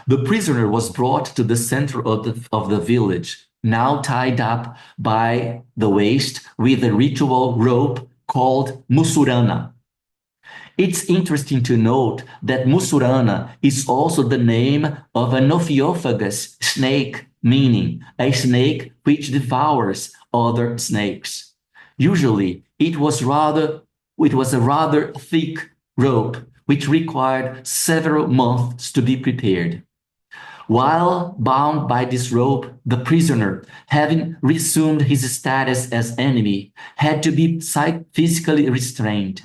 The prisoner was brought to the center of the village, now tied up by the waist with a ritual rope called musurana. It's interesting to note that musurana is also the name of an ophiophagous snake, meaning a snake which devours other snakes. Usually, it was a rather thick rope which required several months to be prepared. While bound by this rope, the prisoner, having resumed his status as enemy, had to be physically restrained.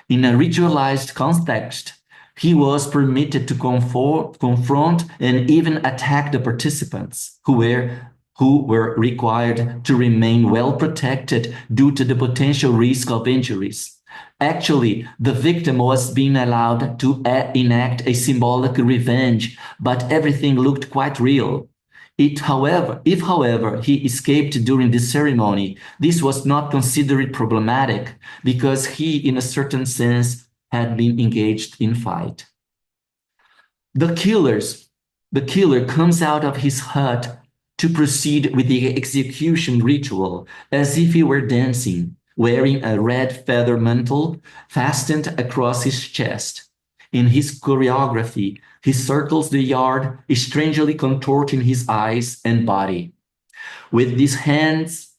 In a ritualized context, he was permitted to confront and even attack the participants, who were required to remain well protected due to the potential risk of injuries. Actually, the victim was being allowed to enact a symbolic revenge, but everything looked quite real. If, however, he escaped during the ceremony, this was not considered problematic because he, in a certain sense, had been engaged in fight. The killer comes out of his hut to proceed with the execution ritual as if he were dancing, wearing a red feather mantle fastened across his chest. In his choreography, he circles the yard, strangely contorting his eyes and body. With these hands,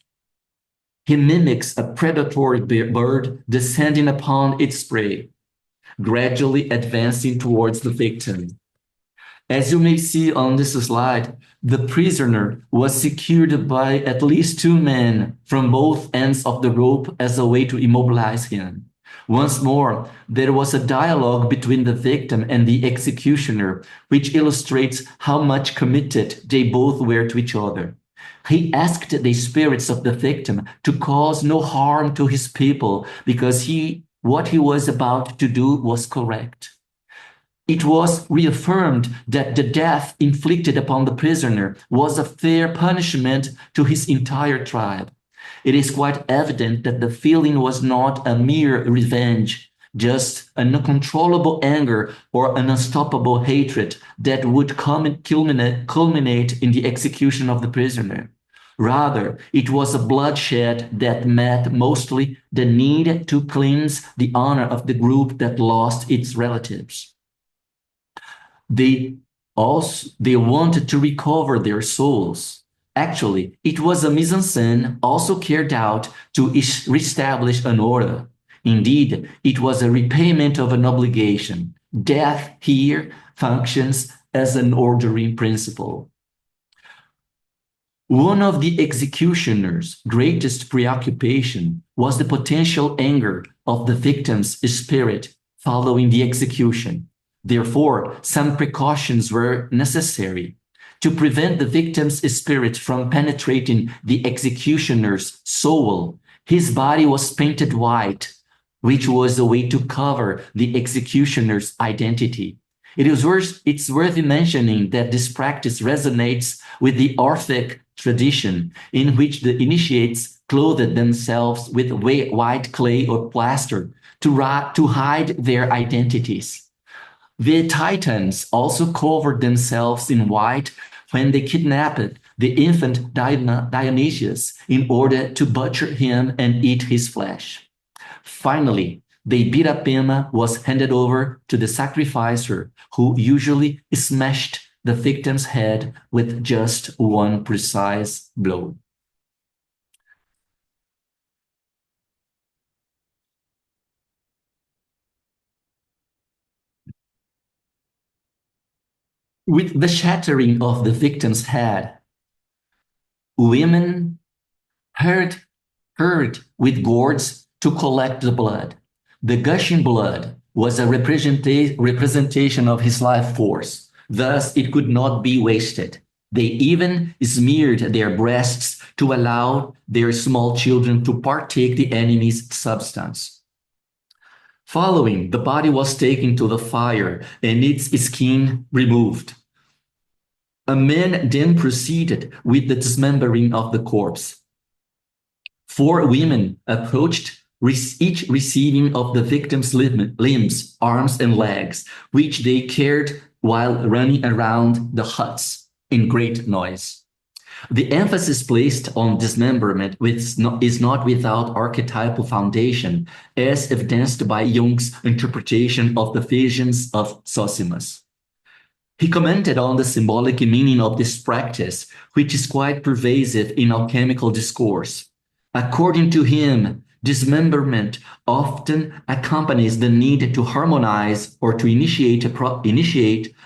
he mimics a predatory bird descending upon its prey, gradually advancing towards the victim. As you may see on this slide, the prisoner was secured by at least 2 men from both ends of the rope as a way to immobilize him. Once more, there was a dialogue between the victim and the executioner, which illustrates how much committed they both were to each other. He asked the spirits of the victim to cause no harm to his people because what he was about to do was correct. It was reaffirmed that the death inflicted upon the prisoner was a fair punishment to his entire tribe. It is quite evident that the feeling was not a mere revenge, just an uncontrollable anger or an unstoppable hatred that would culminate in the execution of the prisoner. Rather, it was a bloodshed that met mostly the need to cleanse the honor of the group that lost its relatives. They wanted to recover their souls. Actually, it was a mise-en-scène also carried out to reestablish an order. Indeed, it was a repayment of an obligation. Death here functions as an ordering principle. One of the executioner's greatest preoccupation was the potential anger of the victim's spirit following the execution. Therefore, some precautions were necessary. To prevent the victim's spirit from penetrating the executioner's soul, his body was painted white, which was a way to cover the executioner's identity. It's worth mentioning that this practice resonates with the Orphic tradition, in which the initiates clothed themselves with white clay or plaster to hide their identities. The Titans also covered themselves in white when they kidnapped the infant Dionysius in order to butcher him and eat his flesh. Finally, the birapema was handed over to the sacrificer, who usually smashed the victim's head with just one precise blow. With the shattering of the victim's head, women hurried with gourds to collect the blood. The gushing blood was a representation of his life force. Thus, it could not be wasted. They even smeared their breasts to allow their small children to partake the enemy's substance. Following, the body was taken to the fire and its skin removed. A man then proceeded with the dismembering of the corpse. 4 women approached, each receiving of the victim's limbs, arms, and legs, which they carried while running around the huts in great noise. The emphasis placed on dismemberment is not without archetypal foundation, as evidenced by Jung's interpretation of the visions of Zosimus. He commented on the symbolic meaning of this practice, which is quite pervasive in alchemical discourse. According to him, dismemberment often accompanies the need to harmonize or to initiate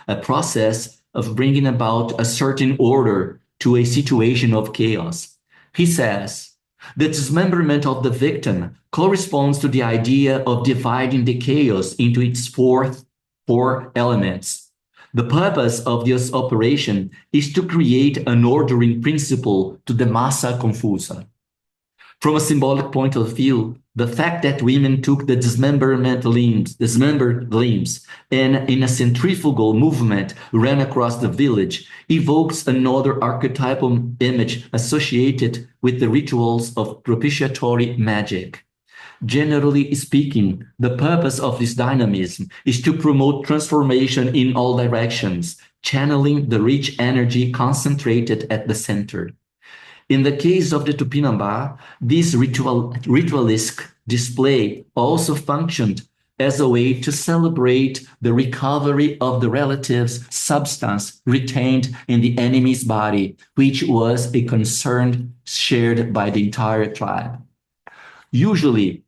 a process of bringing about a certain order to a situation of chaos. He says, the dismemberment of the victim corresponds to the idea of dividing the chaos into its four elements. The purpose of this operation is to create an ordering principle to the massa confusa. From a symbolic point of view, the fact that women took the dismembered limbs and in a centrifugal movement ran across the village evokes another archetypal image associated with the rituals of propitiatory magic. Generally speaking, the purpose of this dynamism is to promote transformation in all directions, channeling the rich energy concentrated at the center. In the case of the Tupinambá, this ritualistic display also functioned as a way to celebrate the recovery of the relative's substance retained in the enemy's body, which was a concern shared by the entire tribe. Usually,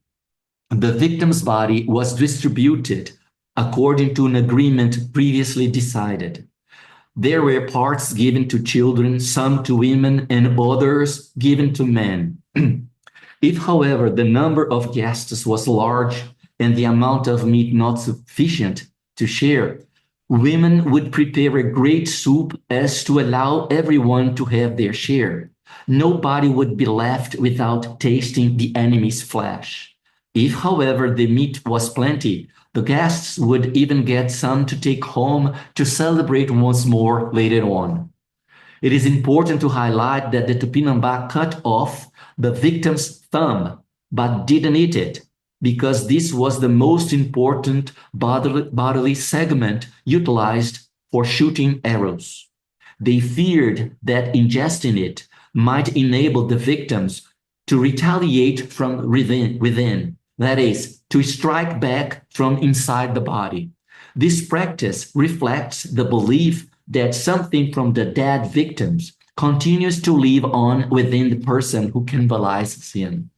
the victim's body was distributed according to an agreement previously decided. There were parts given to children, some to women, and others given to men. If, however, the number of guests was large and the amount of meat not sufficient to share, women would prepare a great soup as to allow everyone to have their share. Nobody would be left without tasting the enemy's flesh. If, however, the meat was plenty, the guests would even get some to take home to celebrate once more later on. It is important to highlight that the Tupinambá cut off the victim's thumb, but didn't eat it, because this was the most important bodily segment utilized for shooting arrows. They feared that ingesting it might enable the victims to retaliate from within, that is, to strike back from inside the body. This practice reflects the belief that something from the dead victims continues to live on within the person who cannibalizes him.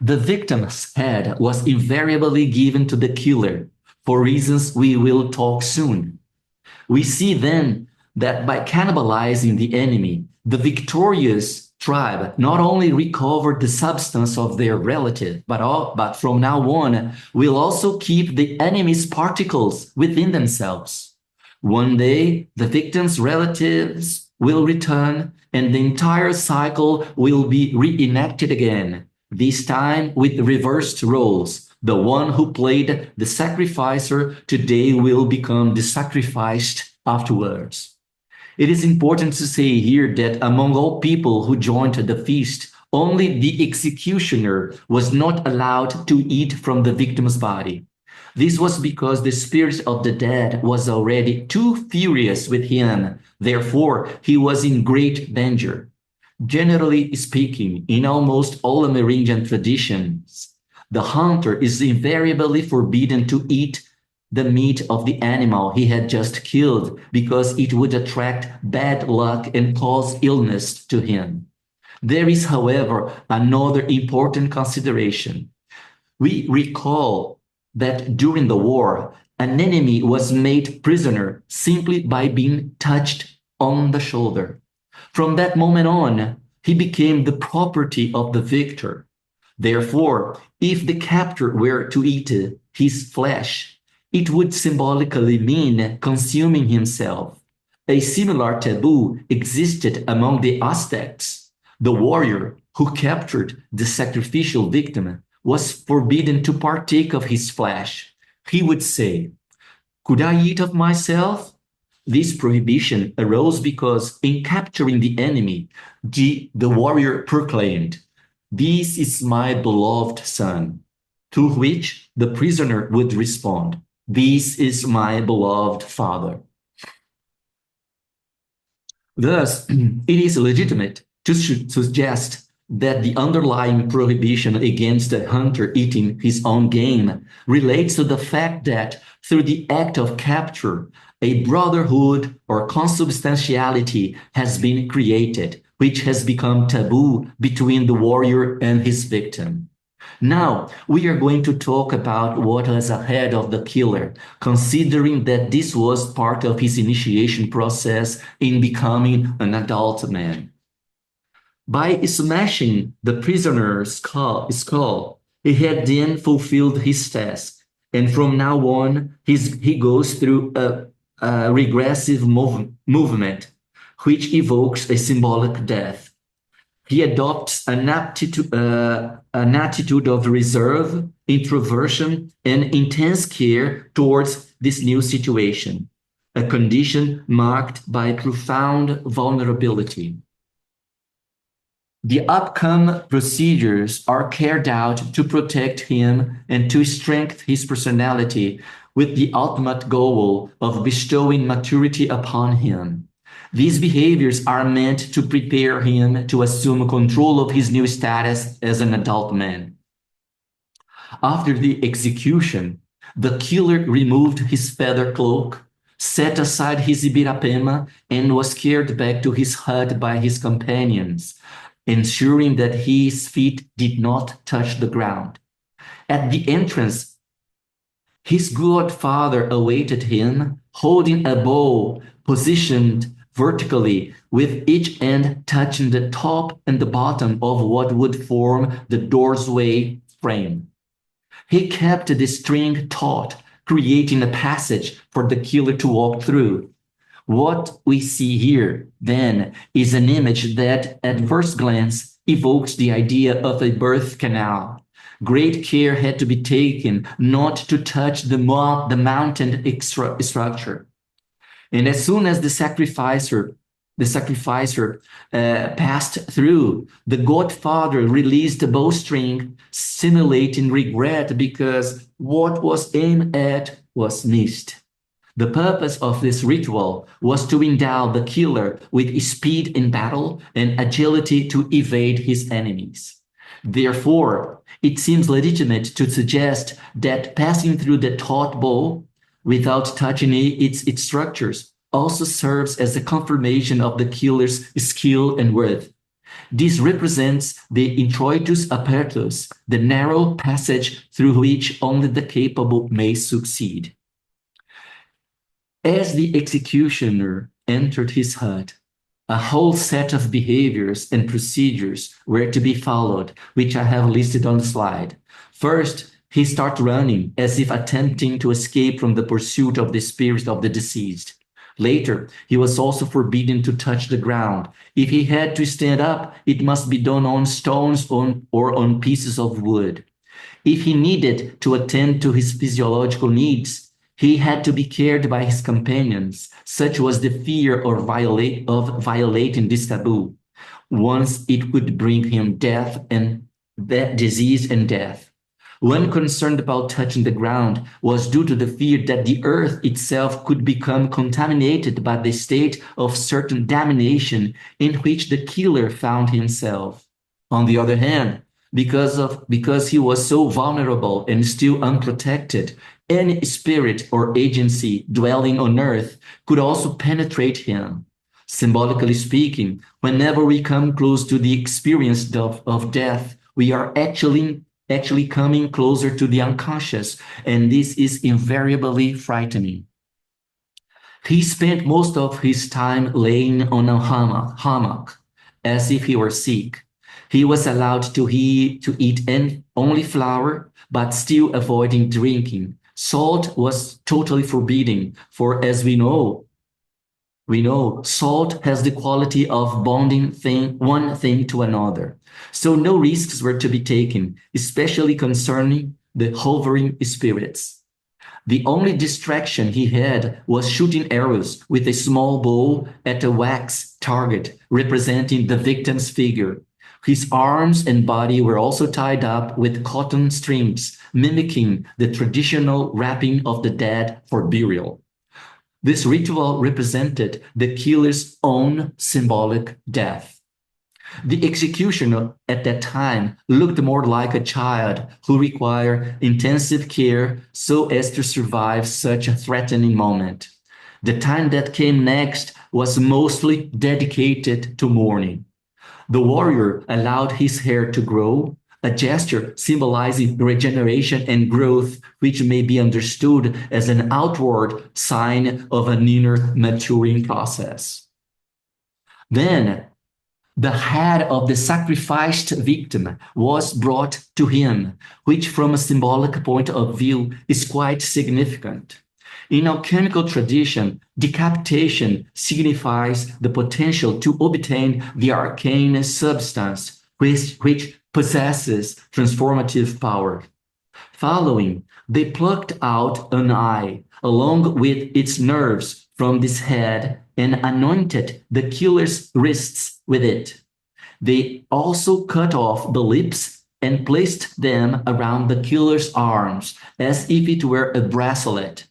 The victim's head was invariably given to the killer, for reasons we will talk soon. We see then that by cannibalizing the enemy, the victorious tribe not only recovered the substance of their relative, but from now on will also keep the enemy's particles within themselves. One day, the victim's relatives will return and the entire cycle will be reenacted again, this time with reversed roles. The one who played the sacrificer today will become the sacrificed afterwards. It is important to say here that among all people who joined the feast, only the executioner was not allowed to eat from the victim's body. This was because the spirit of the dead was already too furious with him. Therefore, he was in great danger. Generally speaking, in almost all Amerindian traditions, the hunter is invariably forbidden to eat the meat of the animal he had just killed because it would attract bad luck and cause illness to him. There is, however, another important consideration. We recall that during the war, an enemy was made prisoner simply by being touched on the shoulder. From that moment on, he became the property of the victor. Therefore, if the captor were to eat his flesh, it would symbolically mean consuming himself. A similar taboo existed among the Aztecs. The warrior who captured the sacrificial victim was forbidden to partake of his flesh. He would say, "Could I eat of myself?" This prohibition arose because in capturing the enemy, the warrior proclaimed, "This is my beloved son," to which the prisoner would respond, "This is my beloved father." Thus, it is legitimate to suggest that the underlying prohibition against the hunter eating his own game relates to the fact that through the act of capture, a brotherhood or consubstantiality has been created, which has become taboo between the warrior and his victim. Now, we are going to talk about what was ahead of the killer, considering that this was part of his initiation process in becoming an adult man. By smashing the prisoner's skull, he had then fulfilled his task, and from now on, he goes through a regressive movement, which evokes a symbolic death. He adopts an attitude of reserve, introversion, and intense care towards this new situation, a condition marked by profound vulnerability. The upcoming procedures are carried out to protect him and to strengthen his personality with the ultimate goal of bestowing maturity upon him. These behaviors are meant to prepare him to assume control of his new status as an adult man. After the execution, the killer removed his feather cloak, set aside his ibirapema, and was carried back to his hut by his companions, ensuring that his feet did not touch the ground. At the entrance, his godfather awaited him, holding a bow positioned vertically, with each end touching the top and the bottom of what would form the doorway frame. He kept the string taut, creating a passage for the killer to walk through. What we see here, then, is an image that, at first glance, evokes the idea of a birth canal. Great care had to be taken not to touch the mountain structure. And as soon as the sacrificer passed through, the godfather released the bowstring, simulating regret because what was aimed at was missed. The purpose of this ritual was to endow the killer with speed in battle and agility to evade his enemies. Therefore, it seems legitimate to suggest that passing through the taut bow without touching its structures also serves as a confirmation of the killer's skill and worth. This represents the introitus apertus, the narrow passage through which only the capable may succeed. As the executioner entered his hut, a whole set of behaviors and procedures were to be followed, which I have listed on the slide. First, he started running as if attempting to escape from the pursuit of the spirit of the deceased. Later, he was also forbidden to touch the ground. If he had to stand up, it must be done on stones or on pieces of wood. If he needed to attend to his physiological needs, he had to be carried by his companions. Such was the fear of violating this taboo. Once it would bring him disease and death. One concerned about touching the ground was due to the fear that the earth itself could become contaminated by the state of certain damnation in which the killer found himself. On the other hand, because he was so vulnerable and still unprotected, any spirit or agency dwelling on earth could also penetrate him. Symbolically speaking, whenever we come close to the experience of death, we are actually coming closer to the unconscious, and this is invariably frightening. He spent most of his time laying on a hammock, as if he were sick. He was allowed to eat only flour, but still avoiding drinking. Salt was totally forbidden, for as we know, We know salt has the quality of bonding one thing to another. So no risks were to be taken, especially concerning the hovering spirits. The only distraction he had was shooting arrows with a small bow at a wax target representing the victim's figure. His arms and body were also tied up with cotton strings, mimicking the traditional wrapping of the dead for burial. This ritual represented the killer's own symbolic death. The executioner at that time looked more like a child who required intensive care so as to survive such a threatening moment. The time that came next was mostly dedicated to mourning. The warrior allowed his hair to grow, a gesture symbolizing regeneration and growth, which may be understood as an outward sign of an inner maturing process. Then, the head of the sacrificed victim was brought to him, which from a symbolic point of view is quite significant. In alchemical tradition, decapitation signifies the potential to obtain the arcane substance which possesses transformative power. Following, they plucked out an eye along with its nerves from this head and anointed the killer's wrists with it. They also cut off the lips and placed them around the killer's arms as if it were a bracelet.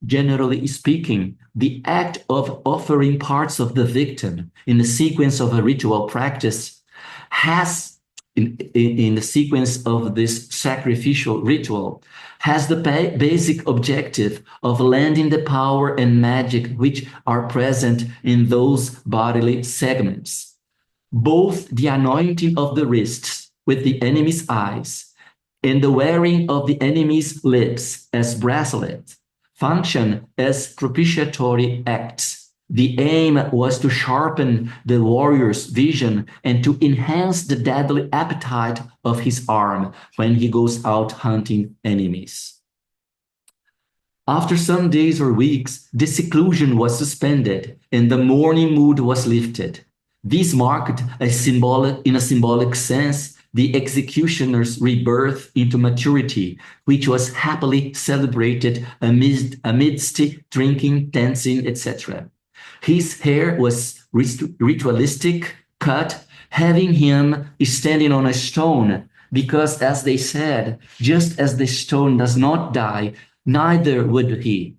Generally speaking, the act of offering parts of the victim in the sequence of a ritual practice has, in the sequence of this sacrificial ritual, has the basic objective of lending the power and magic which are present in those bodily segments. Both the anointing of the wrists with the enemy's eyes and the wearing of the enemy's lips as bracelets function as propitiatory acts. The aim was to sharpen the warrior's vision and to enhance the deadly appetite of his arm when he goes out hunting enemies. After some days or weeks, the seclusion was suspended and the mourning mood was lifted. This marked in a symbolic sense the executioner's rebirth into maturity, which was happily celebrated amidst drinking, dancing, etc. His hair was ritualistic cut, having him standing on a stone, because, as they said, just as the stone does not die, neither would he.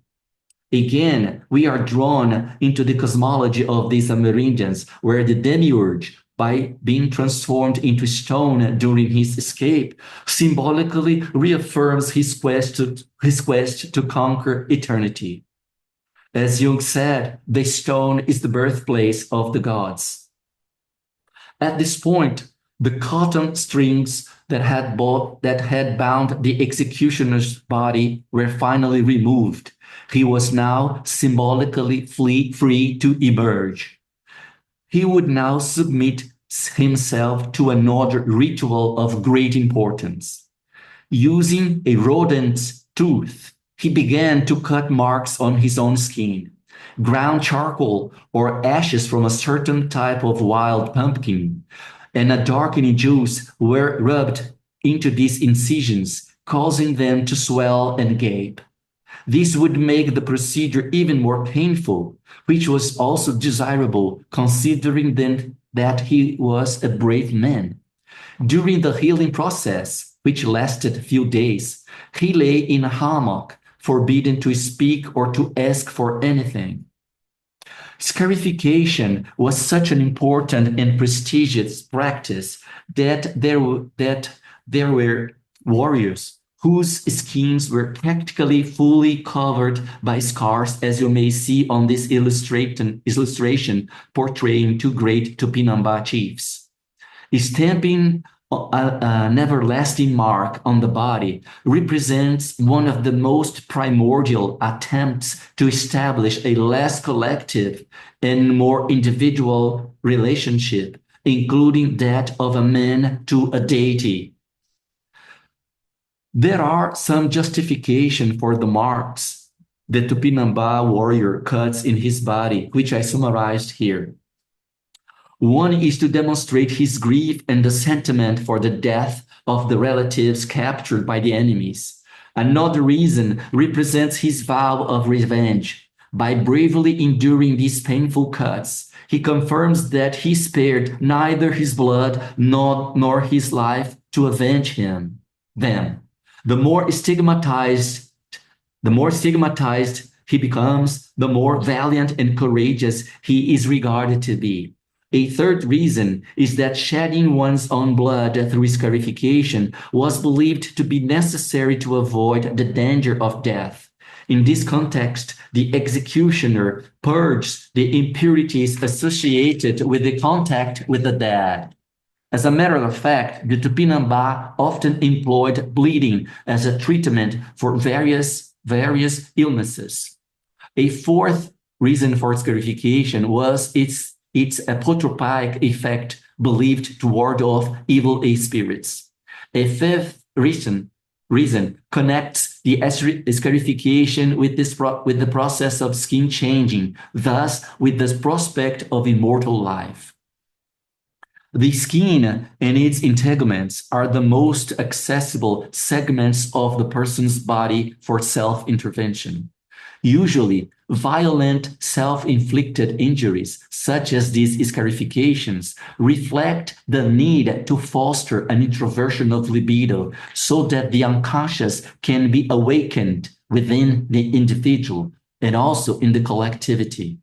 Again, we are drawn into the cosmology of these Amerindians, where the demiurge, by being transformed into stone during his escape, symbolically reaffirms his quest to conquer eternity. As Jung said, the stone is the birthplace of the gods. At this point, the cotton strings that had bound the executioner's body were finally removed. He was now symbolically free to emerge. He would now submit himself to another ritual of great importance. Using a rodent's tooth, he began to cut marks on his own skin. Ground charcoal or ashes from a certain type of wild pumpkin and a darkening juice were rubbed into these incisions, causing them to swell and gape. This would make the procedure even more painful, which was also desirable considering then that he was a brave man. During the healing process, which lasted a few days, he lay in a hammock, forbidden to speak or to ask for anything. Scarification was such an important and prestigious practice that there were warriors whose skins were practically fully covered by scars, as you may see on this illustration portraying two great Tupinambá chiefs. Stamping an everlasting mark on the body represents one of the most primordial attempts to establish a less collective and more individual relationship, including that of a man to a deity. There are some justification for the marks the Tupinambá warrior cuts in his body, which I summarized here. One is to demonstrate his grief and the sentiment for the death of the relatives captured by the enemies. Another reason represents his vow of revenge. By bravely enduring these painful cuts, he confirms that he spared neither his blood nor his life to avenge them. The more stigmatized he becomes, the more valiant and courageous he is regarded to be. A third reason is that shedding one's own blood through scarification was believed to be necessary to avoid the danger of death. In this context, the executioner purged the impurities associated with the contact with the dead. As a matter of fact, the Tupinambá often employed bleeding as a treatment for various illnesses. A fourth reason for scarification was its apotropaic effect believed to ward off evil spirits. A fifth reason connects the scarification with the process of skin changing, thus with the prospect of immortal life. The skin and its integuments are the most accessible segments of the person's body for self-intervention. Usually, violent self-inflicted injuries, such as these scarifications, reflect the need to foster an introversion of libido so that the unconscious can be awakened within the individual and also in the collectivity.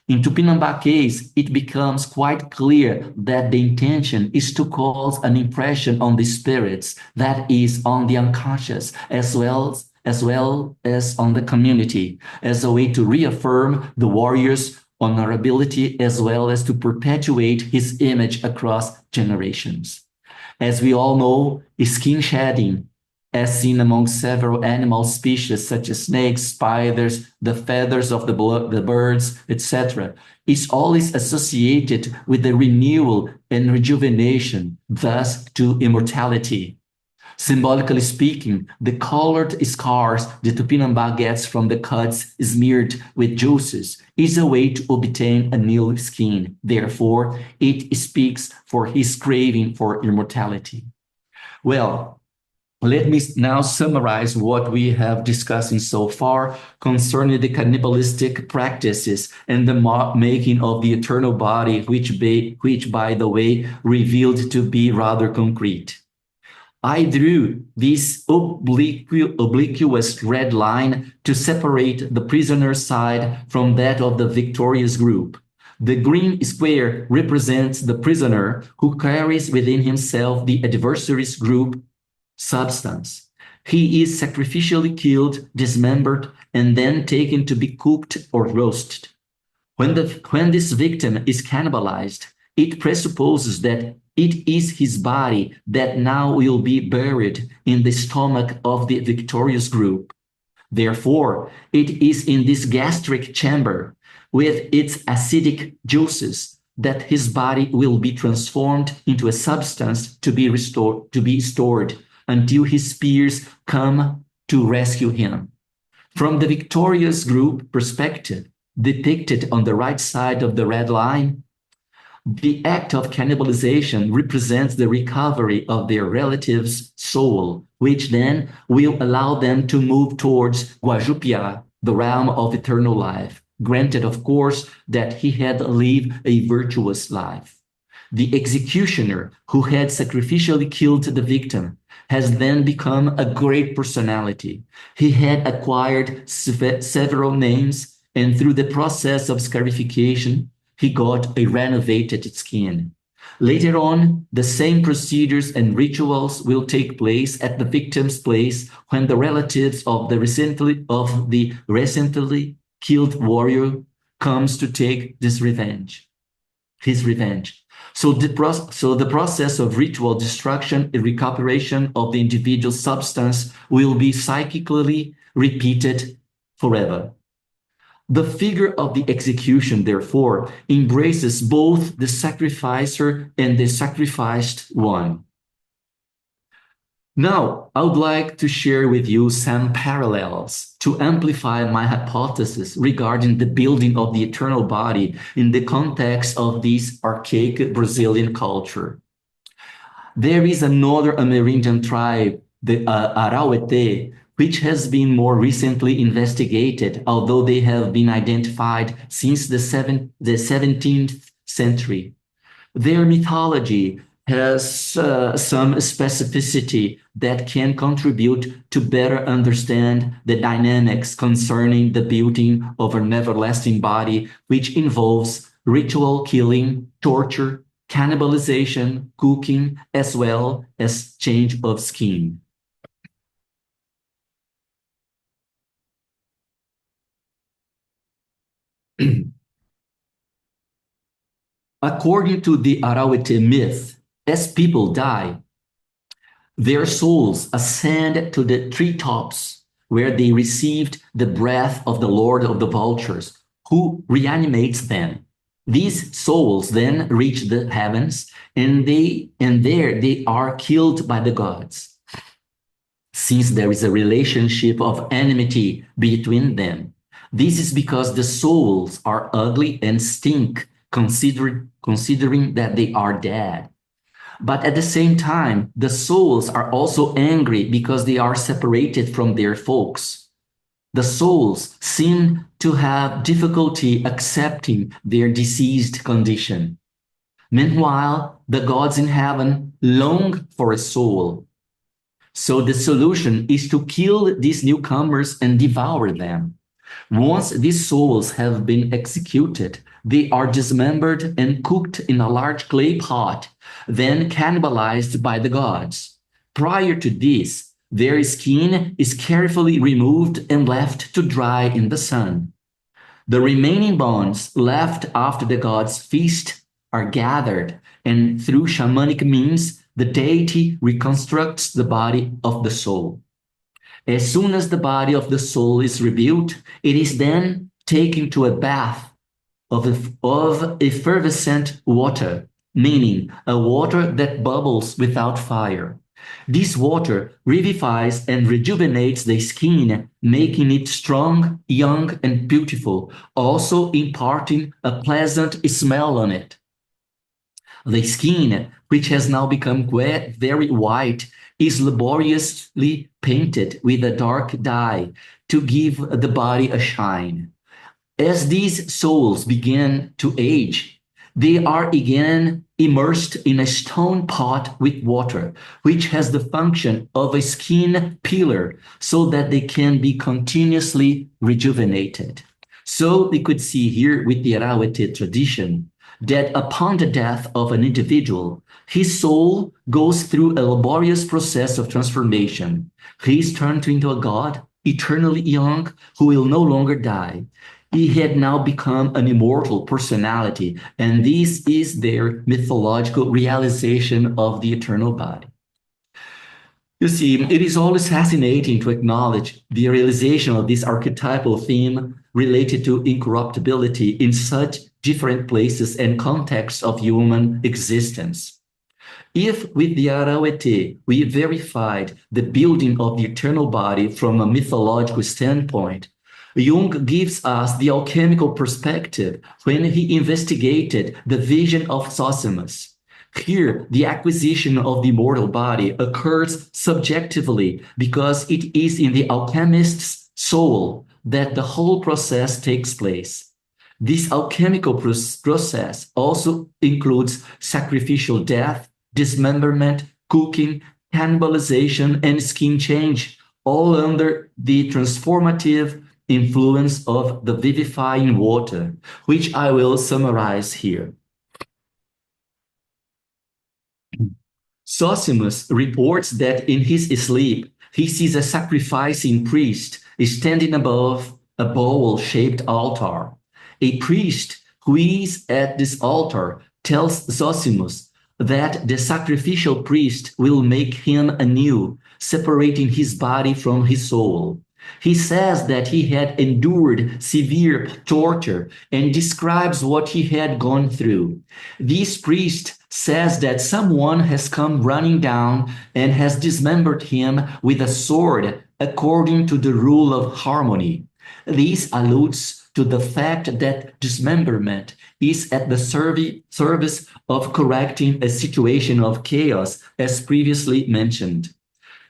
In Tupinambá case, it becomes quite clear that the intention is to cause an impression on the spirits, that is, on the unconscious, as well as on the community, as a way to reaffirm the warrior's honorability as well as to perpetuate his image across generations. As we all know, skin shedding, as seen among several animal species such as snakes, spiders, the feathers of the birds, etc., is always associated with the renewal and rejuvenation, thus to immortality. Symbolically speaking, the colored scars the Tupinambá gets from the cuts smeared with juices is a way to obtain a new skin. Therefore, it speaks for his craving for immortality. Well, let me now summarize what we have discussed so far concerning the cannibalistic practices and the making of the eternal body, which by the way, revealed to be rather concrete. I drew this obliquous red line to separate the prisoner's side from that of the victorious group. The green square represents the prisoner who carries within himself the adversary's group substance. He is sacrificially killed, dismembered, and then taken to be cooked or roasted. When this victim is cannibalized, it presupposes that it is his body that now will be buried in the stomach of the victorious group. Therefore, it is in this gastric chamber with its acidic juices that his body will be transformed into a substance to be stored until his peers come to rescue him. From the victorious group perspective, depicted on the right side of the red line, the act of cannibalization represents the recovery of their relative's soul, which then will allow them to move towards Guajupia, the realm of eternal life, granted, of course, that he had lived a virtuous life. The executioner who had sacrificially killed the victim has then become a great personality. He had acquired several names, and through the process of scarification, he got a renovated skin. Later on, the same procedures and rituals will take place at the victim's place when the relatives of the recently killed warrior comes to take his revenge. So the process of ritual destruction and recuperation of the individual substance will be psychically repeated forever. The figure of the execution, therefore, embraces both the sacrificer and the sacrificed one. Now, I would like to share with you some parallels to amplify my hypothesis regarding the building of the eternal body in the context of this archaic Brazilian culture. There is another Amerindian tribe, the Arauete, which has been more recently investigated, although they have been identified since the 17th century. Their mythology has some specificity that can contribute to better understand the dynamics concerning the building of an everlasting body, which involves ritual killing, torture, cannibalization, cooking, as well as change of skin. According to the Arauete myth, as people die, their souls ascend to the treetops where they received the breath of the Lord of the Vultures, who reanimates them. These souls then reach the heavens, and there they are killed by the gods. Since there is a relationship of enmity between them, this is because the souls are ugly and stink, considering that they are dead. But at the same time, the souls are also angry because they are separated from their folks. The souls seem to have difficulty accepting their deceased condition. Meanwhile, the gods in heaven long for a soul. So the solution is to kill these newcomers and devour them. Once these souls have been executed, they are dismembered and cooked in a large clay pot, then cannibalized by the gods. Prior to this, their skin is carefully removed and left to dry in the sun. The remaining bones left after the gods' feast are gathered, and through shamanic means, the deity reconstructs the body of the soul. As soon as the body of the soul is rebuilt, it is then taken to a bath of effervescent water, meaning a water that bubbles without fire. This water revivifies and rejuvenates the skin, making it strong, young, and beautiful, also imparting a pleasant smell on it. The skin, which has now become very white, is laboriously painted with a dark dye to give the body a shine. As these souls begin to age, they are again immersed in a stone pot with water, which has the function of a skin pillar so that they can be continuously rejuvenated. So we could see here with the Arauete tradition that upon the death of an individual, his soul goes through a laborious process of transformation. He is turned into a god, eternally young, who will no longer die. He had now become an immortal personality, and this is their mythological realization of the eternal body. You see, it is always fascinating to acknowledge the realization of this archetypal theme related to incorruptibility in such different places and contexts of human existence. If with the Arauete we verified the building of the eternal body from a mythological standpoint, Jung gives us the alchemical perspective when he investigated the vision of Zosimus. Here, the acquisition of the immortal body occurs subjectively because it is in the alchemist's soul that the whole process takes place. This alchemical process also includes sacrificial death, dismemberment, cooking, cannibalization, and skin change, all under the transformative influence of the vivifying water, which I will summarize here. Zosimus reports that in his sleep, he sees a sacrificing priest standing above a bowl-shaped altar. A priest who is at this altar tells Zosimus that the sacrificial priest will make him anew, separating his body from his soul. He says that he had endured severe torture and describes what he had gone through. This priest says that someone has come running down and has dismembered him with a sword according to the rule of harmony. This alludes to the fact that dismemberment is at the service of correcting a situation of chaos, as previously mentioned.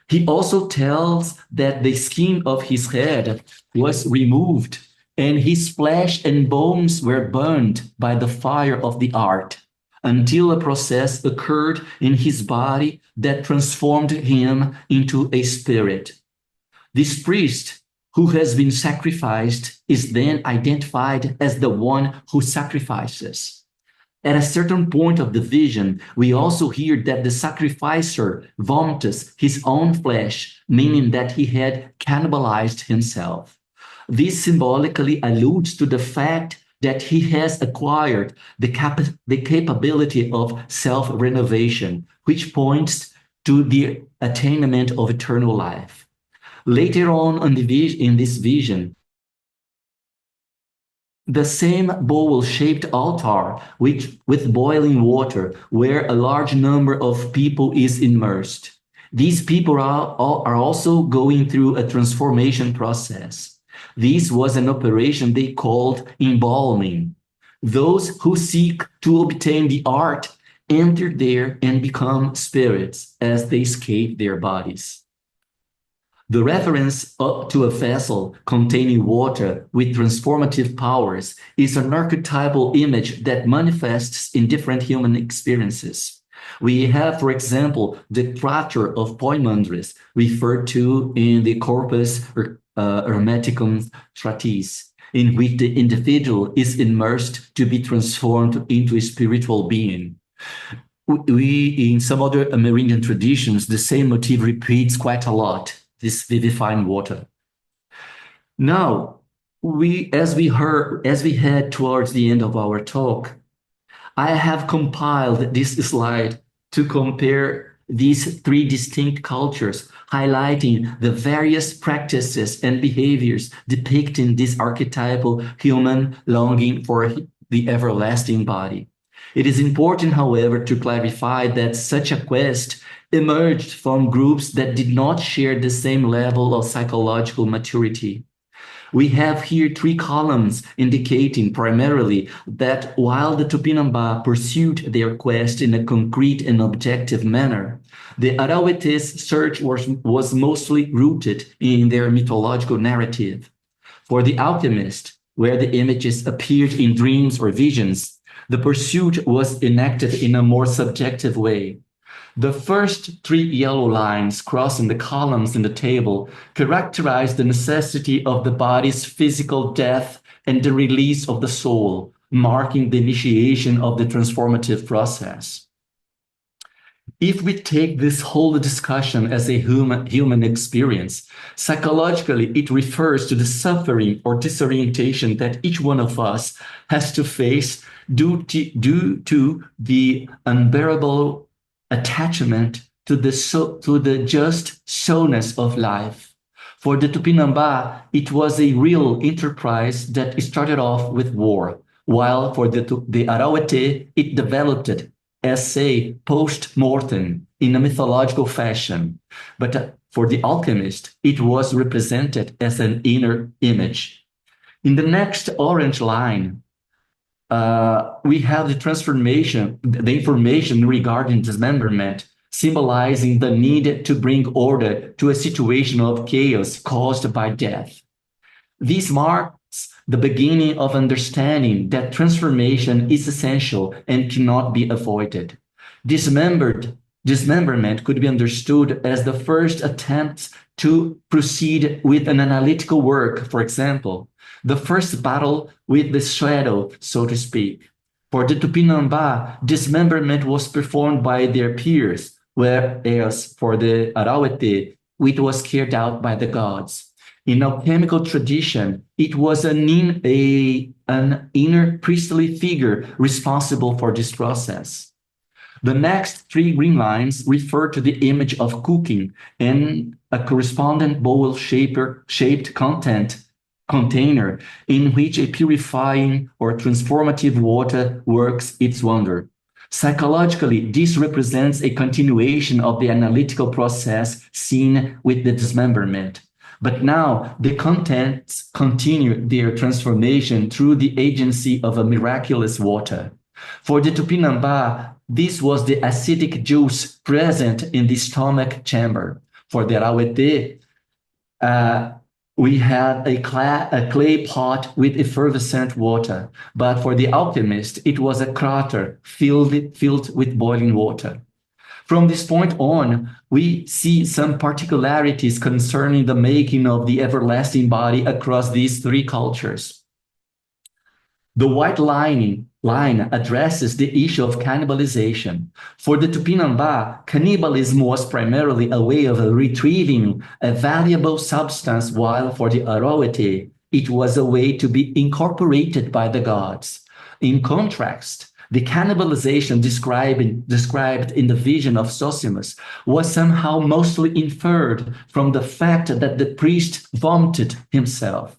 He also tells that the skin of his head was removed and his flesh and bones were burned by the fire of the art, until a process occurred in his body that transformed him into a spirit. This priest who has been sacrificed is then identified as the one who sacrifices. At a certain point of the vision, we also hear that the sacrificer vomits his own flesh, meaning that he had cannibalized himself. This symbolically alludes to the fact that he has acquired the capability of self-renovation, which points to the attainment of eternal life. Later on in this vision, the same bowl-shaped altar with boiling water, where a large number of people is immersed. These people are also going through a transformation process. This was an operation they called embalming. Those who seek to obtain the art enter there and become spirits as they escape their bodies. The reference to a vessel containing water with transformative powers is an archetypal image that manifests in different human experiences. We have, for example, the crater of Poimandres, referred to in the Corpus Hermeticum treatise, in which the individual is immersed to be transformed into a spiritual being. In some other Amerindian traditions, the same motif repeats quite a lot, this vivifying water. Now, as we head towards the end of our talk, I have compiled this slide to compare these three distinct cultures, highlighting the various practices and behaviors depicting this archetypal human longing for the everlasting body. It is important, however, to clarify that such a quest emerged from groups that did not share the same level of psychological maturity. We have here three columns indicating primarily that while the Tupinambá pursued their quest in a concrete and objective manner, the Arauetes' search was mostly rooted in their mythological narrative. For the alchemist, where the images appeared in dreams or visions, the pursuit was enacted in a more subjective way. The first three yellow lines crossing the columns in the table characterize the necessity of the body's physical death and the release of the soul, marking the initiation of the transformative process. If we take this whole discussion as a human experience, psychologically it refers to the suffering or disorientation that each one of us has to face due to the unbearable attachment to the just sowness of life. For the Tupinambá, it was a real enterprise that started off with war, while for the Arauete, it developed as a post-mortem in a mythological fashion. But for the alchemist, it was represented as an inner image. In the next orange line, we have the information regarding dismemberment, symbolizing the need to bring order to a situation of chaos caused by death. This marks the beginning of understanding that transformation is essential and cannot be avoided. Dismemberment could be understood as the first attempt to proceed with an analytical work, for example, the first battle with the shadow, so to speak. For the Tupinambá, dismemberment was performed by their peers, whereas for the Arauete, it was carried out by the gods. In alchemical tradition, it was an inner priestly figure responsible for this process. The next three green lines refer to the image of cooking and a correspondent bowl-shaped container in which a purifying or transformative water works its wonder. Psychologically, this represents a continuation of the analytical process seen with the dismemberment. But now the contents continue their transformation through the agency of a miraculous water. For the Tupinambá, this was the acidic juice present in the stomach chamber. For the Arauete, we had a clay pot with effervescent water, but for the alchemist, it was a crater filled with boiling water. From this point on, we see some particularities concerning the making of the everlasting body across these three cultures. The white line addresses the issue of cannibalization. For the Tupinambá, cannibalism was primarily a way of retrieving a valuable substance, while for the Arauete, it was a way to be incorporated by the gods. In contrast, the cannibalization described in the vision of Zosimus was somehow mostly inferred from the fact that the priest vomited himself.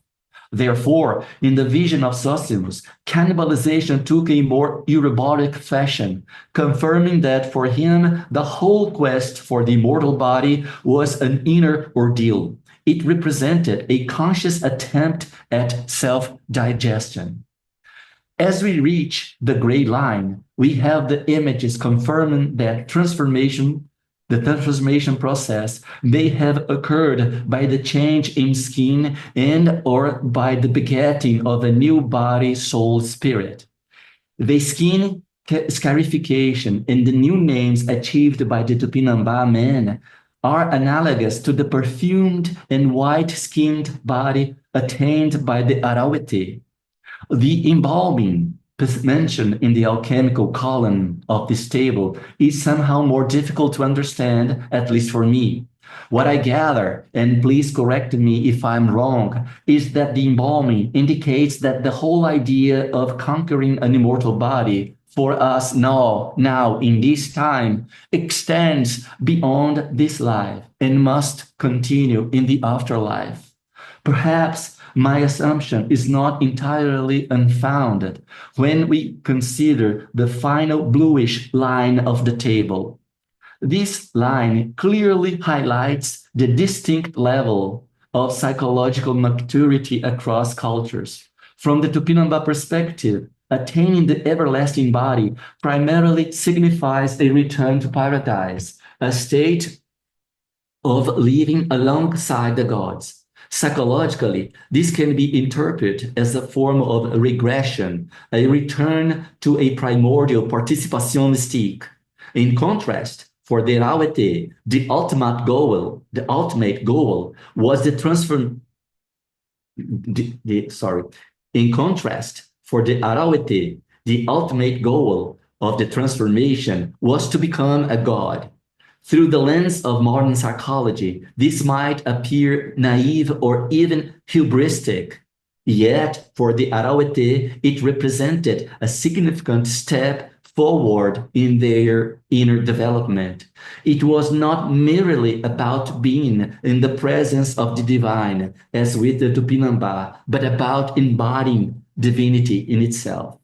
Therefore, in the vision of Zosimus, cannibalization took a more erotic fashion, confirming that for him, the whole quest for the immortal body was an inner ordeal. It represented a conscious attempt at self-digestion. As we reach the gray line, we have the images confirming that the transformation process may have occurred by the change in skin and or by the begetting of a new body, soul, spirit. The skin scarification and the new names achieved by the Tupinambá men are analogous to the perfumed and white-skinned body attained by the Arauete. The embalming mentioned in the alchemical column of this table is somehow more difficult to understand, at least for me. What I gather, and please correct me if I'm wrong, is that the embalming indicates that the whole idea of conquering an immortal body for us now in this time extends beyond this life and must continue in the afterlife. Perhaps my assumption is not entirely unfounded when we consider the final bluish line of the table. This line clearly highlights the distinct level of psychological maturity across cultures. From the Tupinambá perspective, attaining the everlasting body primarily signifies a return to paradise, a state of living alongside the gods. Psychologically, this can be interpreted as a form of regression, a return to a primordial participation mystique. In contrast, for the Arauete, the ultimate goal was the transform. In contrast, for the Arauete, the ultimate goal of the transformation was to become a god. Through the lens of modern psychology, this might appear naive or even hubristic. Yet, for the Arauete, it represented a significant step forward in their inner development. It was not merely about being in the presence of the divine, as with the Tupinambá, but about embodying divinity in itself.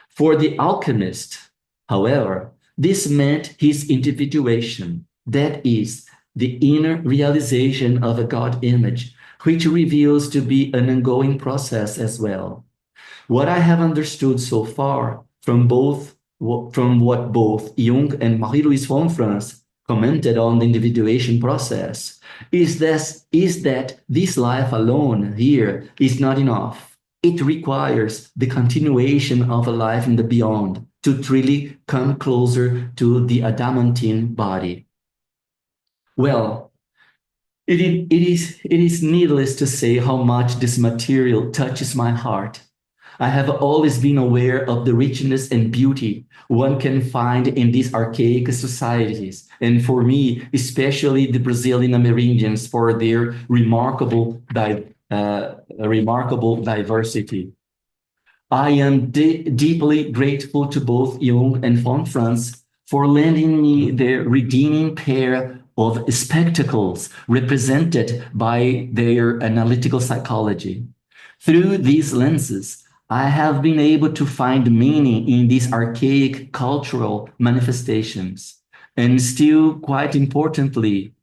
For the alchemist, however, this meant his individuation, that is, the inner realization of a God image, which reveals to be an ongoing process as well. What I have understood so far from what both Jung and Marie-Louise von Franz commented on the individuation process is that this life alone here is not enough. It requires the continuation of a life in the beyond to truly come closer to the adamantine body. Well, it is needless to say how much this material touches my heart. I have always been aware of the richness and beauty one can find in these archaic societies, and for me, especially the Brazilian Amerindians, for their remarkable diversity. I am deeply grateful to both Jung and von Franz for lending me their redeeming pair of spectacles represented by their analytical psychology. Through these lenses, I have been able to find meaning in these archaic cultural manifestations. And still, quite importantly,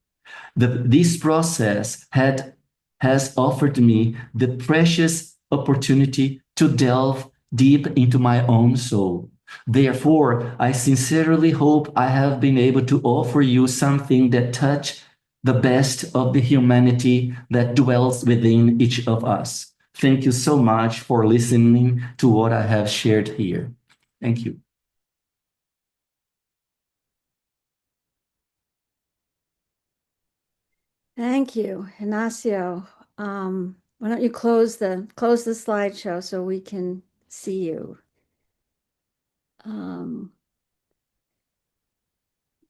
this process has offered me the precious opportunity to delve deep into my own soul. Therefore, I sincerely hope I have been able to offer you something that touch the best of the humanity that dwells within each of us. Thank you so much for listening to what I have shared here. Thank you. Thank you, Inacio. Why don't you close the slideshow so we can see you? Um,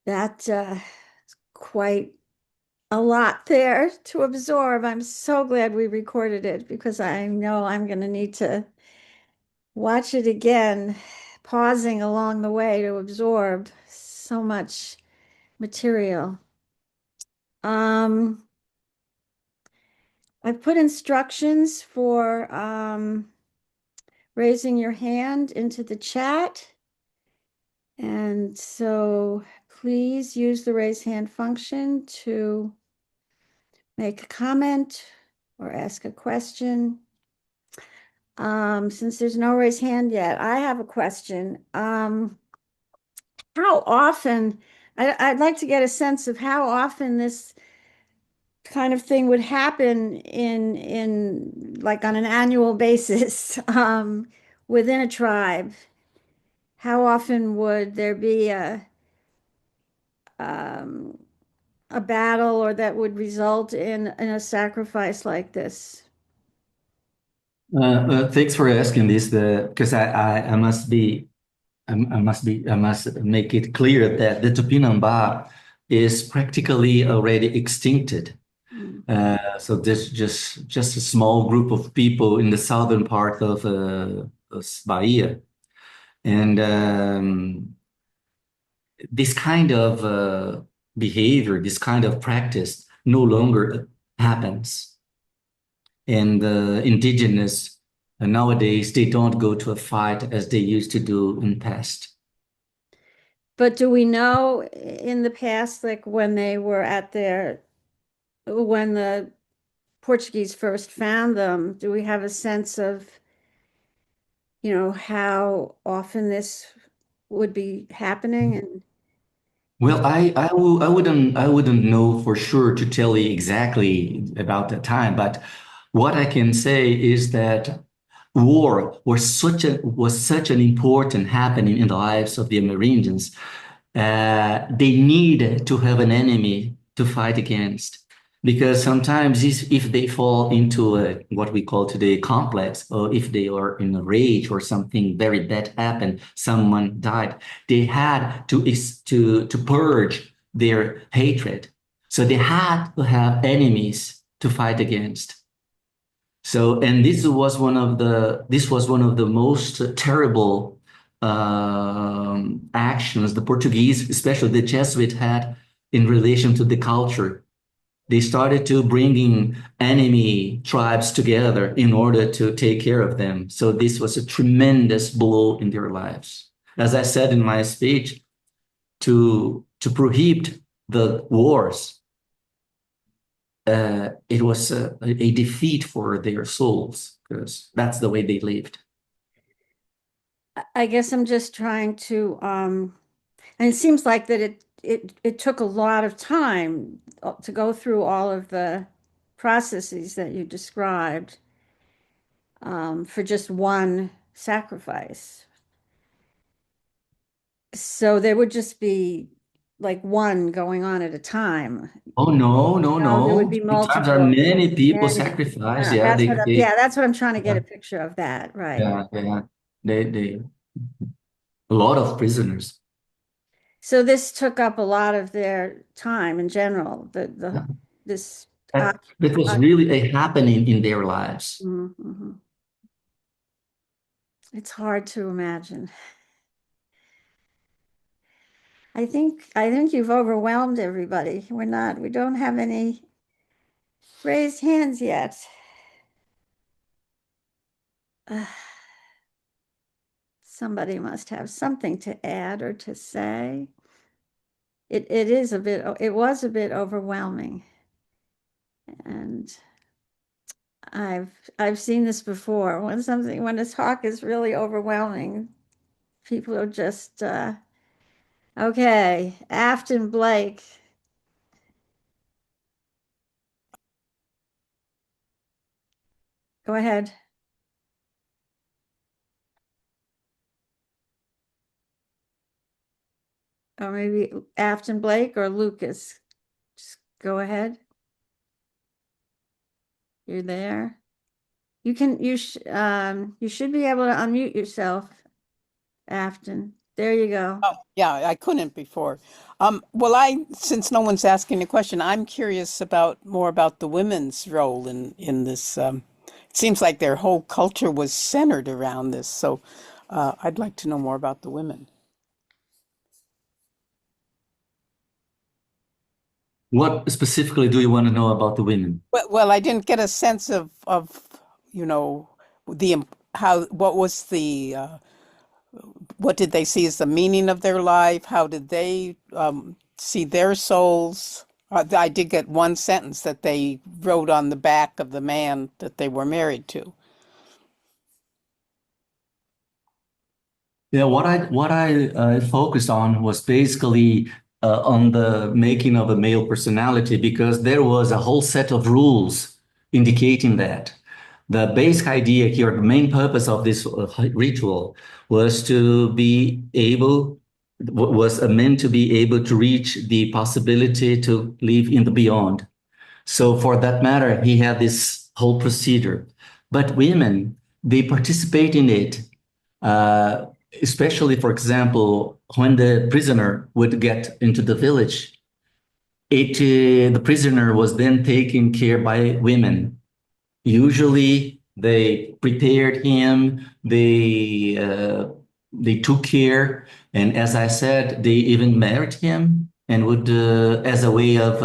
that is quite a lot there to absorb. I'm so glad we recorded it because I know I'm going to need to watch it again, pausing along the way to absorb so much material. I've put instructions for raising your hand into the chat. And so please use the raise hand function to make a comment or ask a question. Since there's no raise hand yet, I have a question. How often, I'd like to get a sense of how often this kind of thing would happen in like on an annual basis within a tribe. How often would there be um, a battle or that would result in a sacrifice like this? Thanks for asking this, because I must be I must make it clear that the Tupinambá is practically already extincted. Mm. So there's just a small group of people in the southern part of Bahia, and this kind of behavior, this kind of practice, no longer happens. And the indigenous nowadays they don't go to a fight as they used to do in past. But do we know in the past, like when they were when the Portuguese first found them, do we have a sense of, how often this would be happening? And Well, I wouldn't know for sure to tell you exactly about the time, but what I can say is that war was such an important happening in the lives of the Amerindians. They need to have an enemy to fight against. Because sometimes if they fall into what we call today complex, or if they are in a rage or something very bad happened, someone died, they had to purge their hatred. So they had to have enemies to fight against. So, and this was one of the most terrible actions the Portuguese, especially the Jesuit, had in relation to the culture. They started to bringing enemy tribes together in order to take care of them. So this was a tremendous blow in their lives. As I said in my speech, to prohibit the wars, it was a defeat for their souls because that's the way they lived. I guess I'm just trying to, and it seems like that it took a lot of time to go through all of the processes that you described for just one sacrifice. So there would just be like one going on at a time. Oh no, no, There would no. be Sometimes there are multiple. many people Many. sacrificed. Yeah, Yeah, that's what I'm trying to get yeah, a picture of that, right? yeah. They a lot of prisoners. So this took up a lot of their time in general, Yeah. this That was really a happening in their lives. mhm. It's hard to imagine. I think you've overwhelmed everybody. We don't have any raised hands yet. Somebody must have something to add or to say. It is a bit, it was a bit overwhelming. And I've seen this before. When a talk is really overwhelming, people are just okay. Afton Blake. Go ahead. Or maybe Afton Blake or Lucas. Just go ahead. You're there. You should be able to unmute yourself, Afton. There you go. Oh, yeah, I couldn't before. Well, since no one's asking a question, I'm curious about more about the women's role in this. It seems like their whole culture was centered around this, so I'd like to know more about the women. What specifically do you want to know about the women? Well, I didn't get a sense of you know the how what was the what did they see as the meaning of their life? How did they see their souls? I did get one sentence that they wrote on the back of the man that they were married to. Yeah, what I focused on was basically on the making of a male personality because there was a whole set of rules indicating that. The basic idea here, the main purpose of this ritual was to be able, was meant to be able to reach the possibility to live in the beyond. So for that matter, he had this whole procedure. But women, they participate in it, uh, especially, for example, when the prisoner would get into the village, the prisoner was then taken care by women. Usually, they prepared him, they took care, and as I said, they even married him and would, as a way of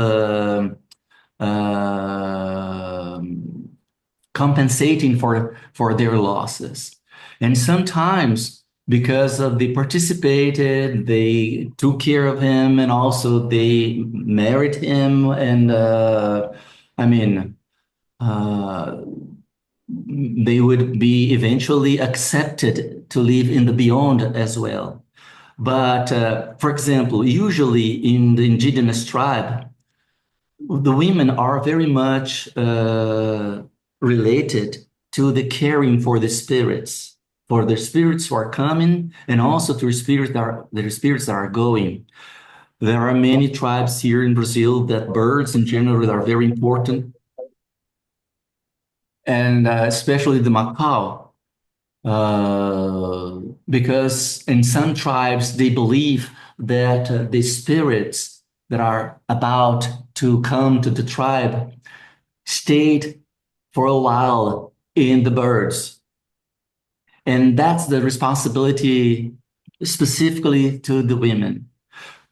compensating for their losses. And sometimes, because of they participated, they took care of him, and also they married him, and I mean. Uh, they would be eventually accepted to live in the beyond as well. But for example, usually in the indigenous tribe, the women are very much related to the caring for the spirits who are coming, and also to the spirits that are going. There are many tribes here in Brazil that birds in general are very important, and especially the macaw, because in some tribes they believe that the spirits that are about to come to the tribe stayed for a while in the birds. And that's the responsibility specifically to the women.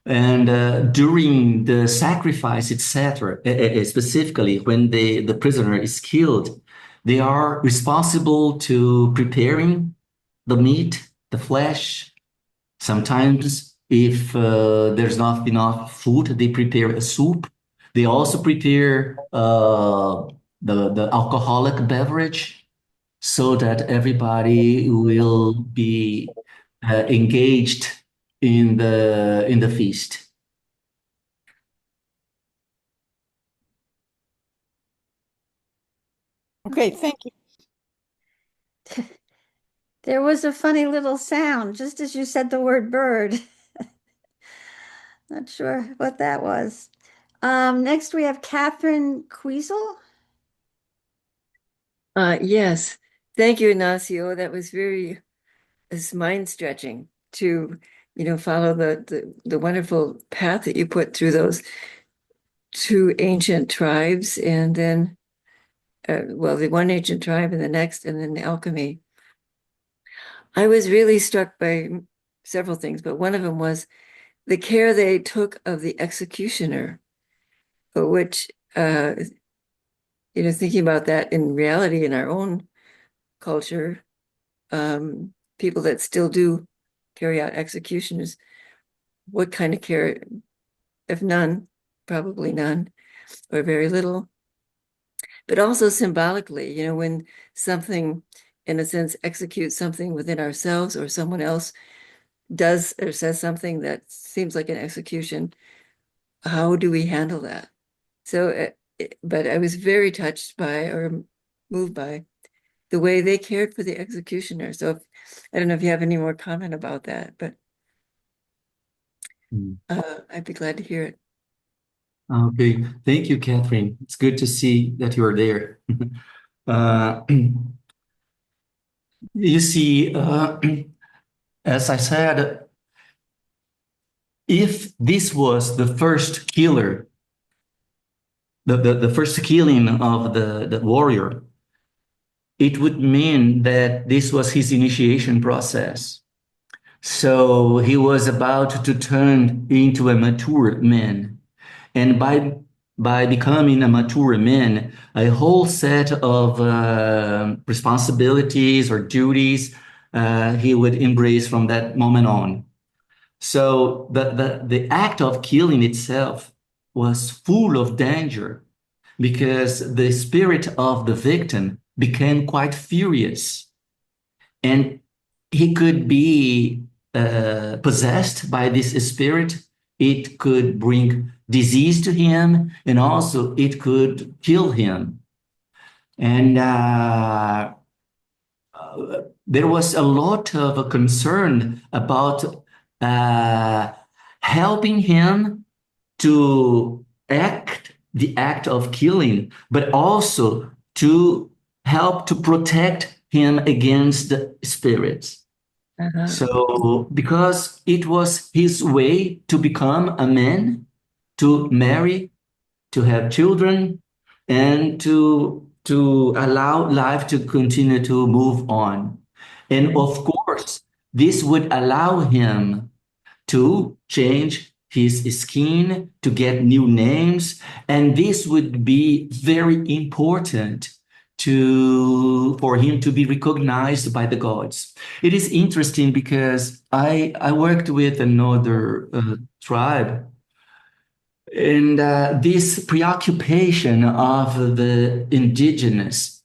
And during the sacrifice, etc., specifically when the prisoner is killed, they are responsible to preparing the meat, the flesh. Sometimes, if there's not enough food, they prepare a soup. They also prepare the alcoholic beverage so that everybody will be engaged in the feast. Okay, thank you. There was a funny little sound just as you said the word bird. Not sure what that was. Next we have Catherine Queasel. Yes. Thank you, Inacio. That was it's mind stretching to, follow the wonderful path that you put through those two ancient tribes, and then, well, the one ancient tribe and the next, and then the alchemy. I was really struck by several things, but one of them was the care they took of the executioner, which, thinking about that in reality in our own culture, people that still do carry out executions, what kind of care, if none, probably none, or very little. But also symbolically, you know, when something, in a sense, executes something within ourselves, or someone else does or says something that seems like an execution, how do we handle that? So, but I was very touched by, or moved by, the way they cared for the executioner. So I don't know if you have any more comment about that, but I'd be glad to hear it. Okay, thank you, Catherine. It's good to see that you are there. Uh, you see, as I said, if this was the first killer, the first killing of the warrior, it would mean that this was his initiation process. So he was about to turn into a mature man. And by becoming a mature man, a whole set of responsibilities or duties he would embrace from that moment on. So the act of killing itself was full of danger because the spirit of the victim became quite furious, and he could be possessed by this spirit. It could bring disease to him, and also it could kill him. And there was a lot of concern about helping him to act the act of killing, but also to help to protect him against the spirits. So, because it was his way to become a man, to marry, to have children, and to allow life to continue to move on. And of course, this would allow him to change his skin, to get new names, and this would be very important for him to be recognized by the gods. It is interesting because I worked with another tribe, and this preoccupation of the indigenous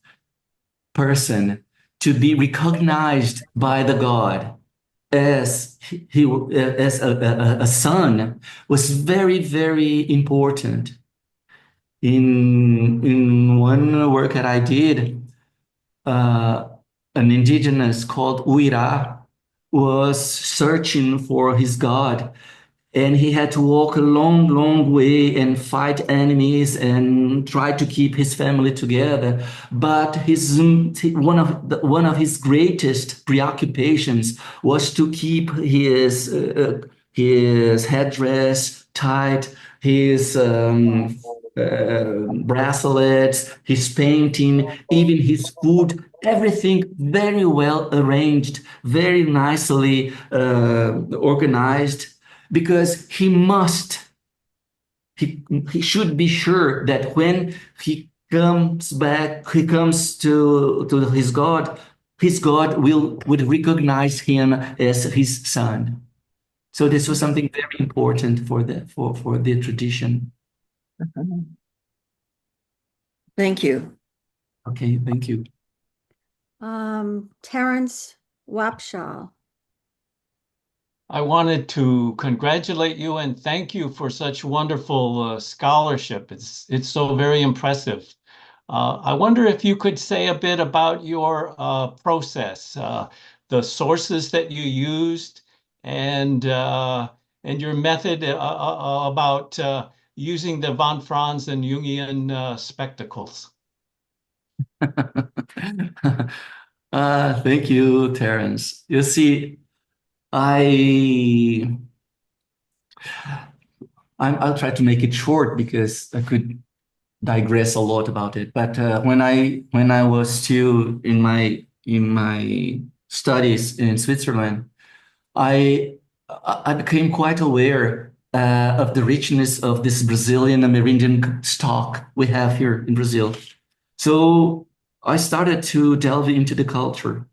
person to be recognized by the god as as a son was very, very important. In one work that I did, an indigenous called Uira was searching for his god, and he had to walk a long, long way and fight enemies and try to keep his family together. But one of his greatest preoccupations was to keep his headdress tight, his bracelets, his painting, even his food, everything very well arranged, very nicely organized, because he should be sure that when he comes back, he comes to his God would recognize him as his son. So this was something very important for the tradition. Thank you. Okay, thank you. Terence Wapshall. I wanted to congratulate you and thank you for such wonderful scholarship. It's so very impressive. I wonder if you could say a bit about your process, the sources that you used, and your method about using the von Franz and Jungian spectacles. Thank you, Terence. You see, I'll try to make it short because I could digress a lot about it. But when I was still in my studies in Switzerland, I became quite aware of the richness of this Brazilian Amerindian stock we have here in Brazil. So I started to delve into the culture.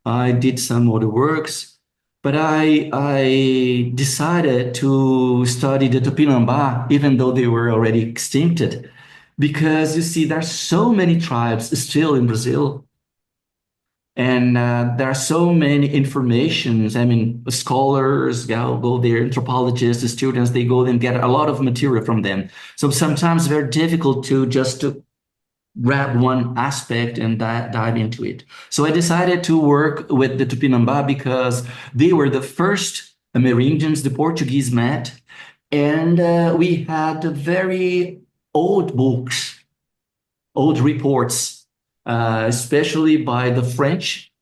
I did some other works, but I decided to study the Tupinambá, even though they were already extincted, because you see, there's so many tribes still in Brazil. And there are so many informations. I mean, scholars go there, anthropologists, students, they go and get a lot of material from them. So sometimes very difficult to grab one aspect and dive into it. So I decided to work with the Tupinambá because they were the first Amerindians the Portuguese met, and we had very old books, old reports, especially by the French,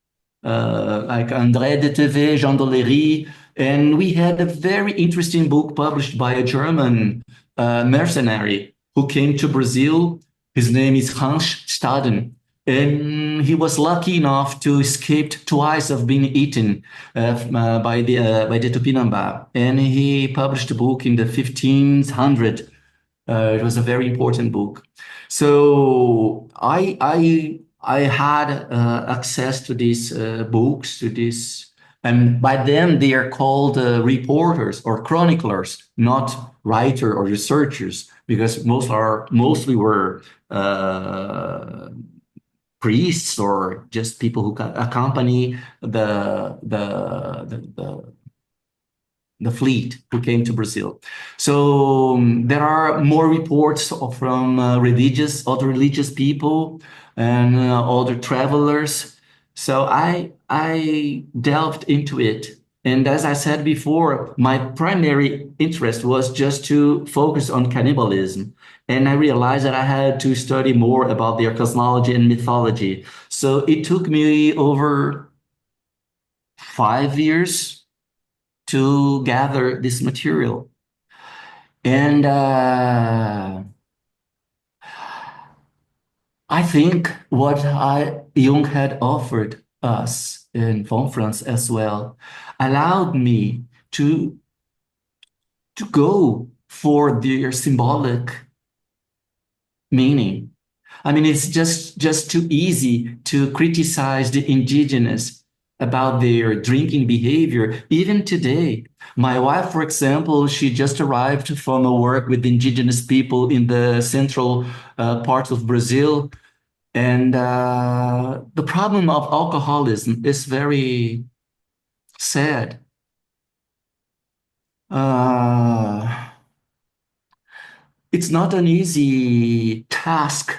like André de TV, Jean Dollery. And we had a very interesting book published by a German mercenary who came to Brazil. His name is Hans Staden. And he was lucky enough to escape twice of being eaten by the Tupinambá. And he published a book in the 1500. It was a very important book. So I had access to these books, to this, and by then they are called reporters or chroniclers, not writer or researchers, because mostly were priests or just people who accompany the fleet who came to Brazil. So there are more reports from other religious people and other travelers. So I delved into it. And as I said before, my primary interest was just to focus on cannibalism. And I realized that I had to study more about their cosmology and mythology. So it took me over 5 years to gather this material. And I think what Jung had offered us in conference as well allowed me to go for their symbolic meaning. I mean, it's just too easy to criticize the indigenous about their drinking behavior, even today. My wife, for example, she just arrived from a work with indigenous people in the central part of Brazil. And the problem of alcoholism is very sad. Uh, it's not an easy task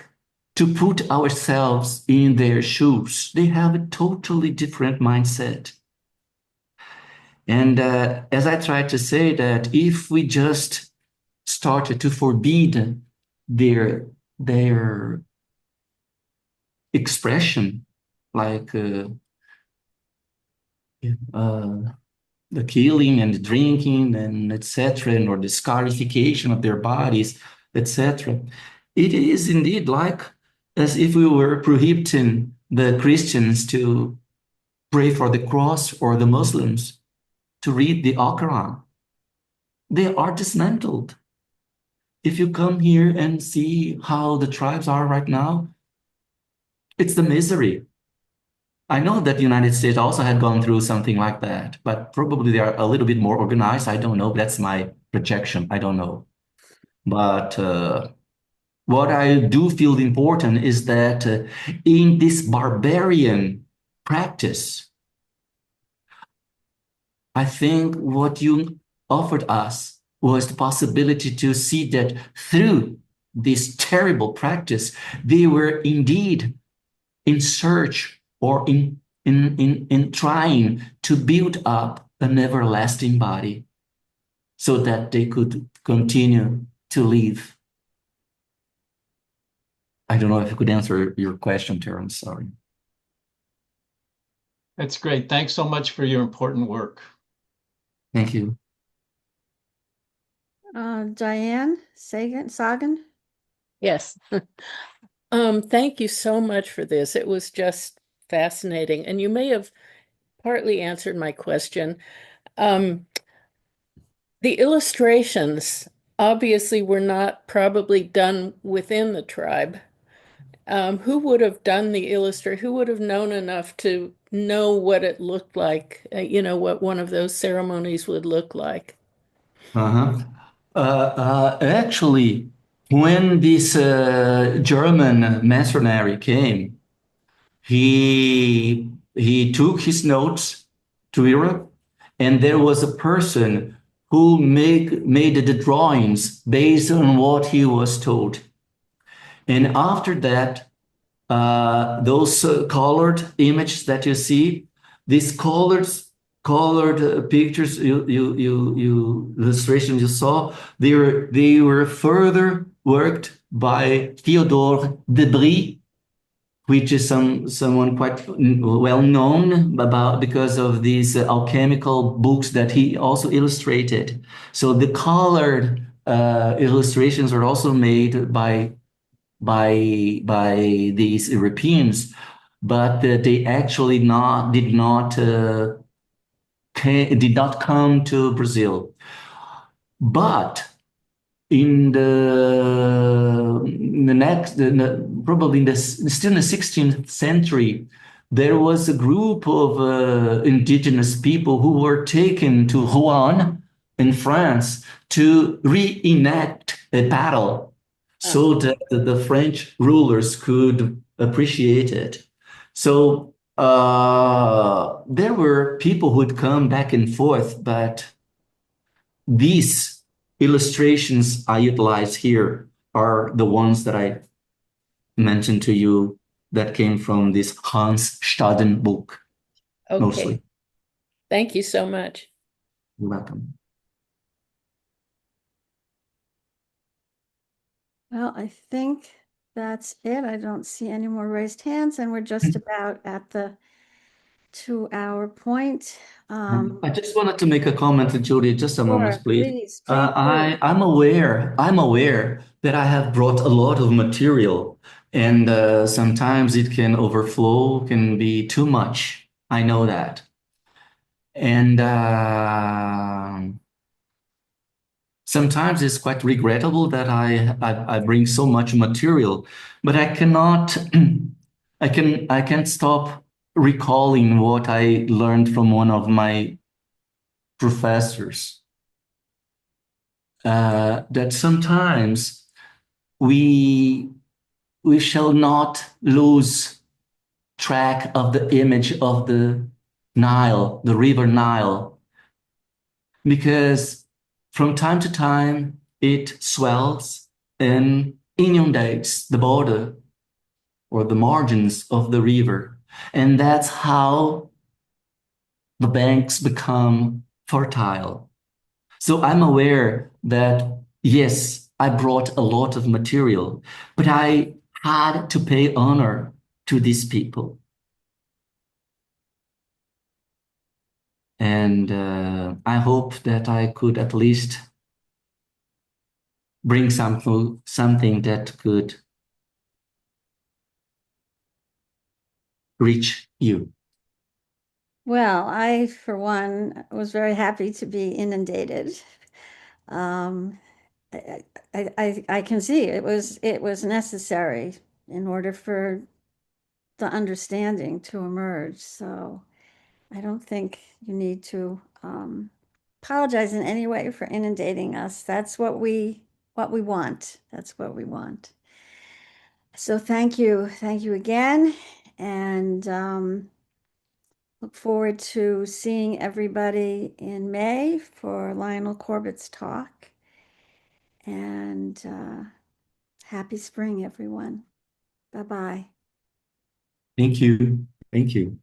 to put ourselves in their shoes. They have a totally different mindset. And as I tried to say that if we just started to forbid their expression, like the killing and the drinking and etc., or the scarification of their bodies, etc. It is indeed like as if we were prohibiting the Christians to pray for the cross or the Muslims to read the Quran. They are dismantled. If you come here and see how the tribes are right now, it's the misery. I know that the United States also had gone through something like that, but probably they are a little bit more organized. I don't know. That's my projection. I don't know. But what I do feel important is that in this barbarian practice, I think what you offered us was the possibility to see that through this terrible practice, they were indeed in search or in trying to build up an everlasting body so that they could continue to live. I don't know if I could answer your question, Terence. Sorry. That's great. Thanks so much for your important work. Thank you. Diane Sagan? Yes. Thank you so much for this. It was just fascinating. And you may have partly answered my question. The illustrations obviously were not probably done within the tribe. Who would have done the illustration? Who would have known enough to know what it looked like? What one of those ceremonies would look like. Uh-huh. Actually, when this German missionary came, he took his notes to Europe, and there was a person who made the drawings based on what he was told. And after that, those colored images that you see, these colored pictures, illustrations you saw, they were further worked by Theodore Debris, which is someone quite well known about because of these alchemical books that he also illustrated. So the colored illustrations are also made by these Europeans, but they actually did not come to Brazil. But in the next, probably still in the 16th century, there was a group of indigenous people who were taken to Rouen in France to reenact a battle so that the French rulers could appreciate it. So there were people who'd come back and forth, but these illustrations I utilize here are the ones that I mentioned to you that came from this Hans Staden book, Okay. mostly. Thank you so much. You're welcome. Well, I think that's it. I don't see any more raised hands, and we're just about at the 2-hour point. I just wanted to make a comment to Judy, just a moment, Sure, please. please do. I'm aware that I have brought a lot of material, and sometimes it can overflow, can be too much. I know that. And sometimes it's quite regrettable that I bring so much material, but I cannot I can't stop recalling what I learned from one of my professors, that sometimes we we shall not lose track of the image of the Nile, the river Nile, because from time to time it swells and inundates the border or the margins of the river. And that's how the banks become fertile. So I'm aware that, yes, I brought a lot of material, but I had to pay honor to these people. And I hope that I could at least bring something that could reach you. Well, I, for one, was very happy to be inundated. Um, I can see it was necessary in order for the understanding to emerge. So I don't think you need to apologize in any way for inundating us. That's what we want. That's what we want. So thank you again, and look forward to seeing everybody in May for Lionel Corbett's talk. And happy spring, everyone. Bye-bye. Thank you. Thank you.